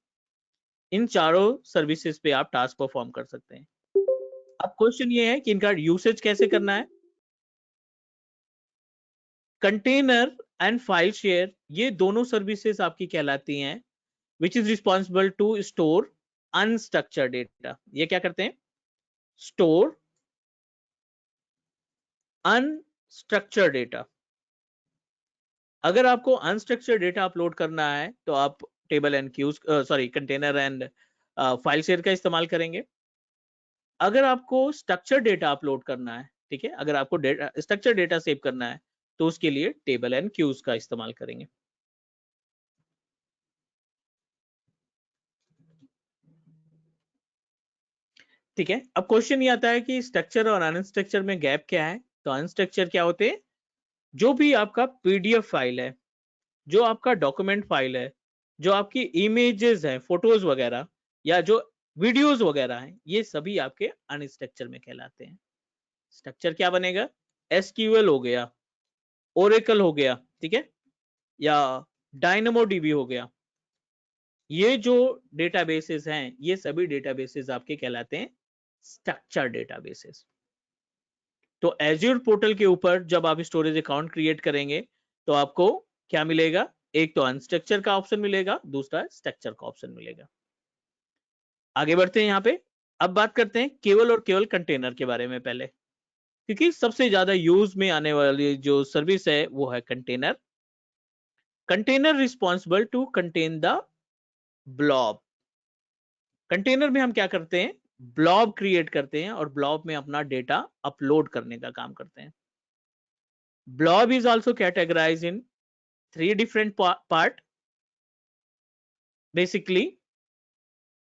इन चारों सर्विसेज पे आप टास्क परफॉर्म कर सकते हैं। अब क्वेश्चन ये है कि इनका यूसेज कैसे करना है। कंटेनर एंड फाइल शेयर ये दोनों सर्विसेज आपकी कहलाती हैं which is responsible to store unstructured data. ये क्या करते हैं? Store unstructured data. अगर आपको अनस्ट्रक्चर्ड डेटा अपलोड करना है तो आप table and queues, sorry, container and file share का इस्तेमाल करेंगे। अगर आपको स्ट्रक्चर डेटा अपलोड करना है, ठीक है, अगर आपको स्ट्रक्चर डेटा सेव करना है तो उसके लिए टेबल एंड क्यूज का इस्तेमाल करेंगे। ठीक है, अब क्वेश्चन ये आता है कि स्ट्रक्चर और अनस्ट्रक्चर में गैप क्या है। तो अनस्ट्रक्चर क्या होते हैं? जो भी आपका पीडीएफ फाइल है, जो आपका डॉक्यूमेंट फाइल है, जो आपकी इमेजेस हैं, फोटोज वगैरह, या जो वीडियोस वगैरह हैं, ये सभी आपके अनस्ट्रक्चर में कहलाते हैं। स्ट्रक्चर क्या बनेगा? एसक्यूएल हो गया, ओरेकल हो गया, ठीक है, या डायनेमो डीबी हो गया। ये जो डेटाबेसेस हैं, ये सभी डेटाबेसेस आपके कहलाते हैं स्ट्रक्चर डेटाबेसेस। तो एज्योर पोर्टल के ऊपर जब आप स्टोरेज अकाउंट क्रिएट करेंगे तो आपको क्या मिलेगा? एक तो अनस्ट्रक्चर का ऑप्शन मिलेगा, दूसरा स्ट्रक्चर का ऑप्शन मिलेगा। आगे बढ़ते हैं यहाँ पे। अब बात करते हैं केवल और केवल कंटेनर के बारे में पहले, क्योंकि सबसे ज्यादा यूज में आने वाली जो सर्विस है वो है container. Container responsible to contain the blob. Container में हम क्या करते हैं? ब्लॉब क्रिएट करते हैं और ब्लॉब में अपना डेटा अपलोड करने का काम करते हैं। Blob is also categorise in 3 different part. Basically,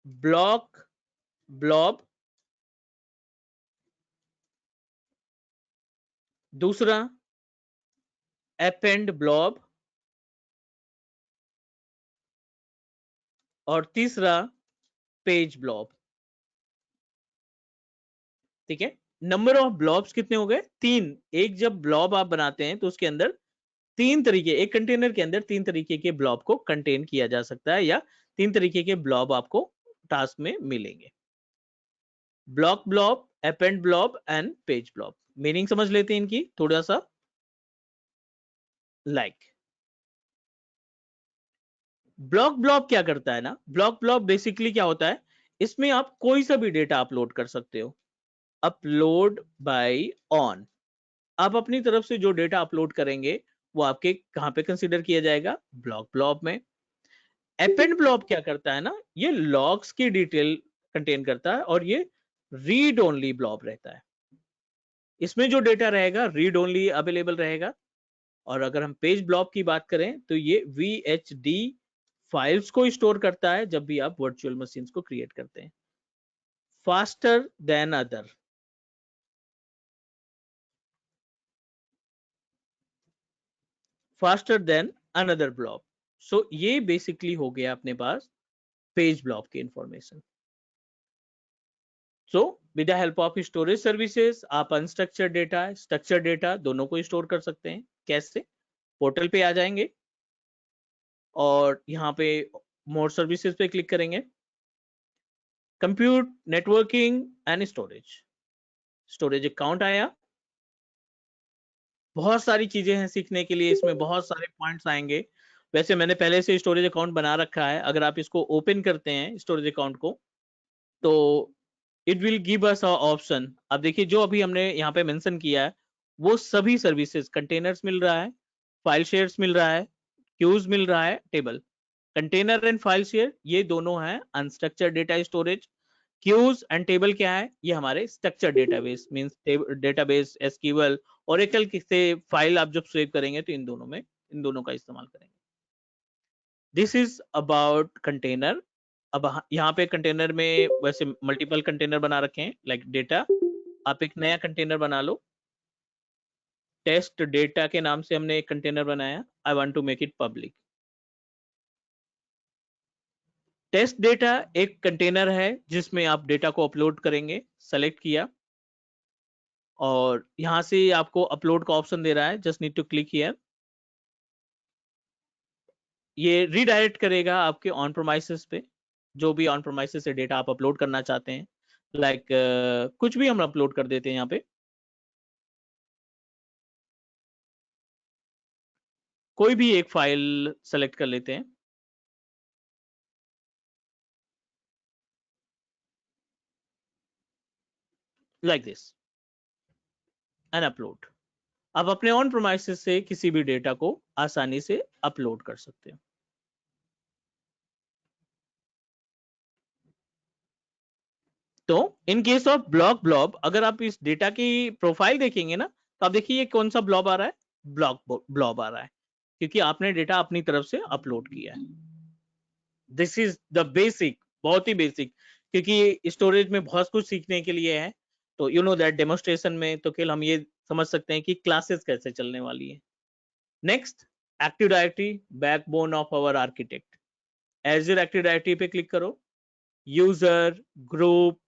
block, blob, दूसरा append blob, और तीसरा पेज ब्लॉब। ठीक है, नंबर ऑफ ब्लॉब्स कितने हो गए? 3। एक जब ब्लॉब आप बनाते हैं तो उसके अंदर 3 तरीके, एक कंटेनर के अंदर 3 तरीके के ब्लॉब को कंटेन किया जा सकता है, या 3 तरीके के ब्लॉब आपको टास्क में मिलेंगे। Block blob, append blob and page blob. Meaning समझ लेते हैं इनकी थोड़ा सा। ब्लॉक ब्लॉब क्या करता है ना, ब्लॉक ब्लॉब बेसिकली क्या होता है, इसमें आप कोई सा भी डेटा अपलोड कर सकते हो। अपलोड बाय ऑन, आप अपनी तरफ से जो डेटा अपलोड करेंगे वो आपके कहां पे कंसीडर किया जाएगा? ब्लॉक ब्लॉब में। अपेंड ब्लॉब क्या करता है ना, ये लॉग्स की डिटेल कंटेन करता है और ये रीड ओनली ब्लॉब रहता है। इसमें जो डेटा रहेगा रीड ओनली अवेलेबल रहेगा। और अगर हम पेज ब्लॉब की बात करें तो ये VHD फाइल्स को स्टोर करता है जब भी आप वर्चुअल मशीन्स को क्रिएट करते हैं। Faster than other, faster than another blob. So ये बेसिकली हो गया अपने पास पेज ब्लॉब की information. So with the help of storage services आप अनस्ट्रक्चर्ड डेटा, स्ट्रक्चर्ड डेटा दोनों को स्टोर कर सकते हैं। कैसे? पोर्टल पे आ जाएंगे और यहाँ पे मोर सर्विसेज पे क्लिक करेंगे। Compute, networking and storage, storage account आया। बहुत सारी चीजें हैं सीखने के लिए, इसमें बहुत सारे पॉइंट्स आएंगे। वैसे मैंने पहले से स्टोरेज अकाउंट बना रखा है। अगर आप इसको ओपन करते हैं स्टोरेज अकाउंट को, तो it will give us a option. अब देखिए जो अभी हमने यहाँ पे मेंशन किया है वो सभी सर्विसेज, कंटेनर्स मिल रहा है, फाइल शेयर्स मिल रहा है, क्यूज मिल रहा है, table. Container and file share ये दोनों हैं unstructured data storage. Queues and table क्या है? ये हमारे structure database, means database, SQL, Oracle से फाइल आप जब सेव करेंगे तो इन दोनों में, इन दोनों का इस्तेमाल करेंगे। This is about container. अब यहाँ पे कंटेनर में वैसे मल्टीपल कंटेनर बना रखे हैं, लाइक डेटा। आप एक नया कंटेनर बना लो, टेस्ट डेटा के नाम से हमने एक कंटेनर बनाया। I want to make it public. Test data एक कंटेनर है जिसमें आप डेटा को अपलोड करेंगे, सेलेक्ट किया और यहां से आपको अपलोड का ऑप्शन दे रहा है, just need to click here. ये रीडायरेक्ट करेगा आपके ऑन प्रोमाइसेस पे, जो भी ऑन प्रोमाइसेस से डेटा आप अपलोड करना चाहते हैं। लाइक कुछ भी हम अपलोड कर देते हैं यहाँ पे, कोई भी एक फाइल सेलेक्ट कर लेते हैं, लाइक दिस एंड अपलोड। आप अपने ऑन प्रोमाइसेस से किसी भी डेटा को आसानी से अपलोड कर सकते हैं। तो in case of block blob, अगर आप इस डेटा की प्रोफाइल देखेंगे ना, तो आप देखिए ये कौन सा ब्लॉब आ रहा है, ब्लॉक ब्लॉब आ रहा है, क्योंकि आपने डेटा अपनी तरफ से अपलोड किया है। दिस इज द बेसिक, बहुत ही बेसिक, क्योंकि स्टोरेज में बहुत कुछ सीखने के लिए है। तो यू नो दैट डेमोस्ट्रेशन में तो केवल हम ये समझ सकते हैं कि क्लासेस कैसे चलने वाली है। Next, active directory, backbone of our architect. Azure active directory पे क्लिक करो, user, group,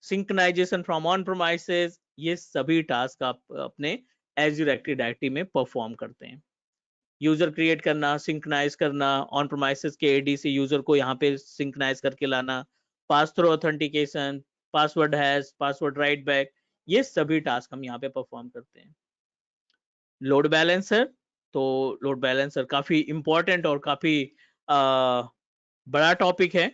synchronization from on premises, ये सभी टास्क आप अपने एज़्योर एक्टिव डायरेक्टरी में परफॉर्म करते हैं। यूजर क्रिएट करना, सिंक्रोनाइज करना, ऑन प्रोमाइसेस के एडी से यूजर को यहाँ पे सिंक्रोनाइज करके लाना, pass through authentication, password hash, password right back, ये सभी टास्क हम यहाँ पे परफॉर्म करते हैं। लोड बैलेंसर, तो लोड बैलेंसर काफी इंपॉर्टेंट और काफी बड़ा टॉपिक है।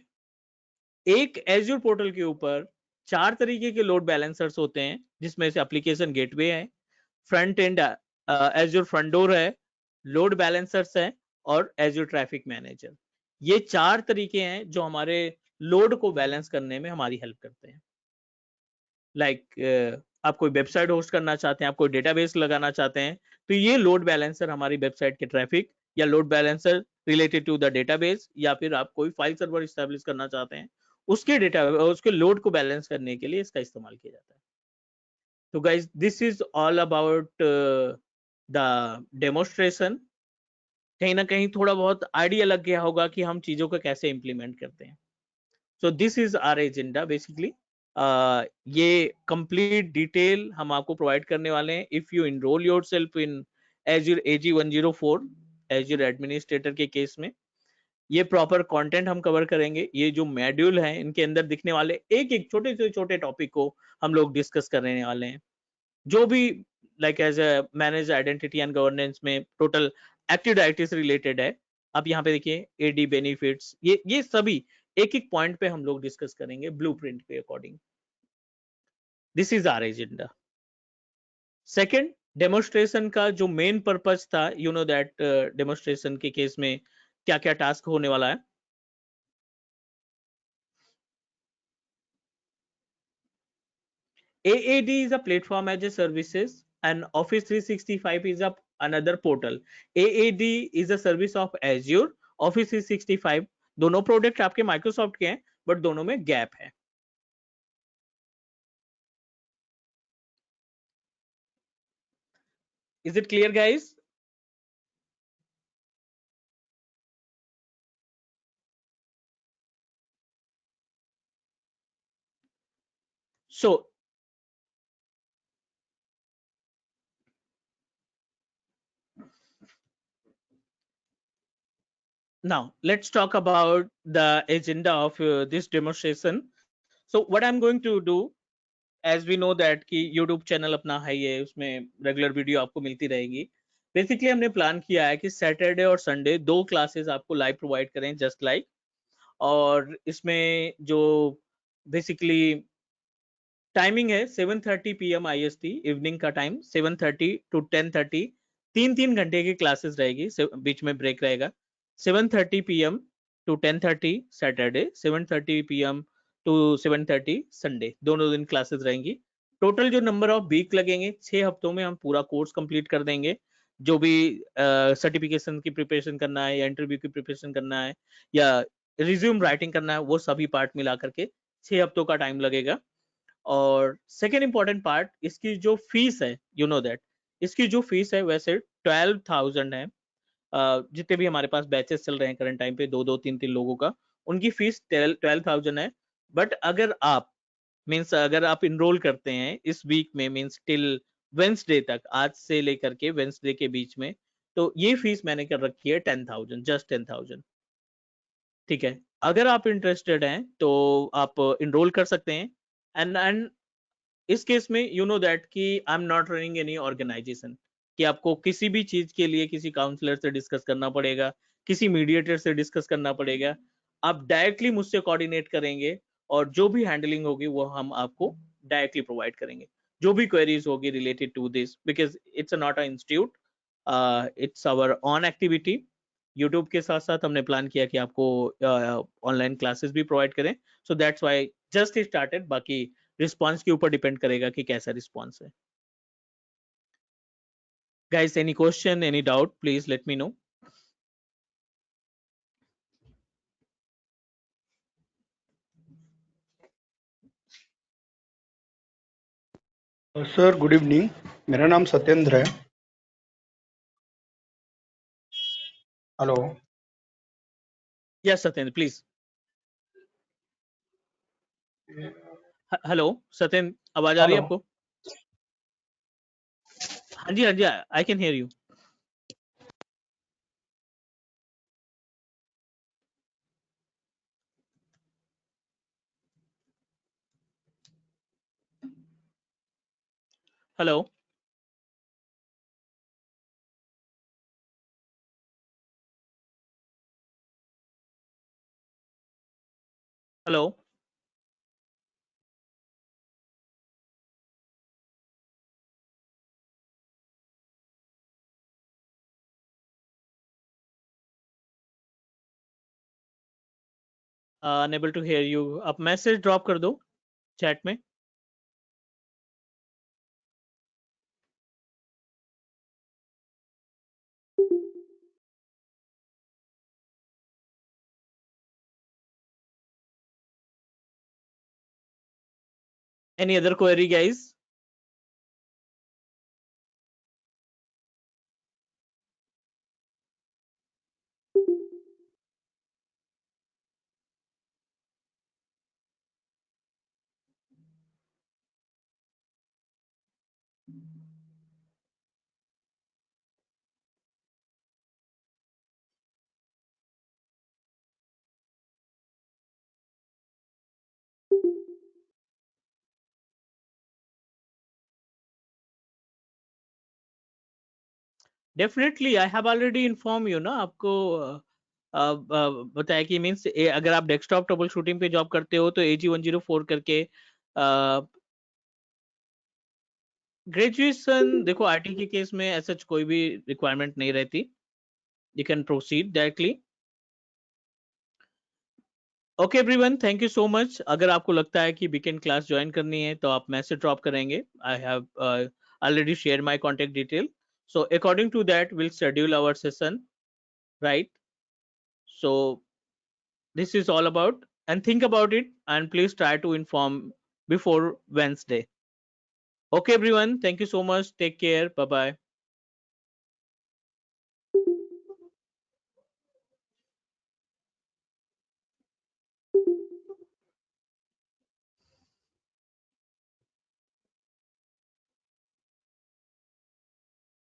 एक एज़्योर पोर्टल के ऊपर 4 तरीके के लोड बैलेंसर्स होते हैं, जिसमें से एप्लीकेशन गेटवे है, front end Azure front door है, लोड बैलेंसर्स है और एज़्योर ट्रैफिक मैनेजर। ये 4 तरीके हैं जो हमारे लोड को बैलेंस करने में हमारी हेल्प करते हैं। लाइक आप कोई वेबसाइट होस्ट करना चाहते हैं, आप कोई डेटाबेस लगाना चाहते हैं, तो ये लोड बैलेंसर हमारी वेबसाइट के ट्रैफिक, या load balancer related to the database, या फिर आप कोई फाइल सर्वर इस्टेब्लिश करना चाहते हैं, उसके डेटा उसके लोड को बैलेंस करने के लिए इसका इस्तेमाल किया जाता है। तो guys, this is all about the demonstration. कहीं ना कहीं थोड़ा बहुत आइडिया लग गया होगा कि हम चीजों को कैसे इंप्लीमेंट करते हैं। So this is our agenda basically. ये कंप्लीट डिटेल हम आपको प्रोवाइड करने वाले हैं if you enrol yourself in Azure AG 104 Azure administrator के केस में। ये प्रॉपर कंटेंट हम कवर करेंगे। ये जो मॉड्यूल है, इनके अंदर दिखने वाले एक एक छोटे से छोटे टॉपिक को हम लोग डिस्कस करने वाले हैं, जो भी like as a manage identity and governance में टोटल एक्टिव डायरेक्टरी से रिलेटेड है। आप यहाँ पे देखिए एडी बेनिफिट्स, ये सभी एक एक पॉइंट पे हम लोग डिस्कस करेंगे ब्लूप्रिंट के according. This is our agenda. Second, demonstration का जो मेन पर्पस था, यू नो दैट डेमोस्ट्रेशन के केस में क्या क्या टास्क होने वाला है। AAD is a platform as a services and Office 365 is another portal. AAD is a service of Azure, Office 365 दोनों प्रोडक्ट आपके माइक्रोसॉफ्ट के हैं, बट दोनों में गैप है। Is it clear, guys? So now let's talk about the agenda of this demonstration. So what I'm going to do, as we know that कि YouTube channel अपना है, ये उसमें रेगुलर वीडियो आपको मिलती रहेगी। बेसिकली हमने प्लान किया है कि सैटरडे और संडे 2 क्लासेस आपको लाइव प्रोवाइड करें, जस्ट लाइक। और इसमें जो बेसिकली टाइमिंग है 7:30 PM IST इवनिंग का टाइम, 7:30 to 10:30, 3 घंटे की क्लासेस रहेगी, बीच में ब्रेक रहेगा। 7:30 PM to 10:30 Saturday, 7:30 PM to 7:30 Sunday, दोनों दिन क्लासेस रहेंगी। टोटल जो नंबर ऑफ वीक लगेंगे, 6 हफ्तों में हम पूरा कोर्स कंप्लीट कर देंगे। जो भी सर्टिफिकेशन की प्रिपरेशन करना है, या इंटरव्यू की प्रिपरेशन करना है, या रिज्यूम राइटिंग करना है, वो सभी पार्ट मिला करके 6 हफ्तों का टाइम लगेगा। और सेकेंड इंपॉर्टेंट पार्ट, इसकी जो फीस है, यू नो दैट इसकी जो फीस है वैसे 12,000 है। जितने भी हमारे पास बैचेस चल रहे हैं करंट टाइम पे, 2-2, 3-3 लोगों का, उनकी फीस 12,000 है। बट अगर आप मीन्स अगर आप इनरोल करते हैं इस वीक में मीन्स टिल वेंसडे तक, आज से लेकर के वेंसडे के बीच में, तो ये फीस मैंने कर रखी है 10,000, जस्ट 10,000। ठीक है, अगर आप इंटरेस्टेड हैं तो आप इनरोल कर सकते हैं। एंड इस केस में यू नो दैट कि I am not running any organisation कि आपको किसी भी चीज के लिए किसी काउंसलर से डिस्कस करना पड़ेगा, किसी मीडिएटर से डिस्कस करना पड़ेगा। आप डायरेक्टली मुझसे कोऑर्डिनेट करेंगे और जो भी हैंडलिंग होगी वो हम आपको डायरेक्टली प्रोवाइड करेंगे, जो भी क्वेरीज होगी related to this, because it's not a institute, it's our own activity. YouTube के साथ साथ हमने प्लान किया कि आपको ऑनलाइन क्लासेस भी प्रोवाइड करें, so that's why just started. बाकी रिस्पॉन्स के ऊपर डिपेंड करेगा कि कैसा रिस्पॉन्स है। Guys, any question, any doubt, please let me know. Sir good evening, मेरा नाम सत्येंद्र है। Hello. Yes Satyendra, please. Hello Satyendra, आवाज आ रही है हेलो। आपको? हाँ जी, हाँ जी, I can hear you. Hello. Hello. Unable to hear you. आप मैसेज ड्रॉप कर दो चैट में। Any other query guys? Definitely, I have already inform you ना आपको। बताया कि मीन्स अगर आप डेस्कटॉप ट्रबल शूटिंग पे जॉब करते हो तो AG104 करके ग्रेजुएशन, देखो आईटी के केस में ऐसा कोई भी रिक्वायरमेंट नहीं रहती, you can proceed directly. Okay everyone, thank you so much. अगर आपको लगता है कि वीकेंड क्लास ज्वाइन करनी है तो आप मैसेज ड्रॉप करेंगे। I have already share my contact detail, so according to that we'll schedule our session, right? So this is all about, and think about it and please try to inform before Wednesday. Okay everyone, thank you so much, take care, bye bye.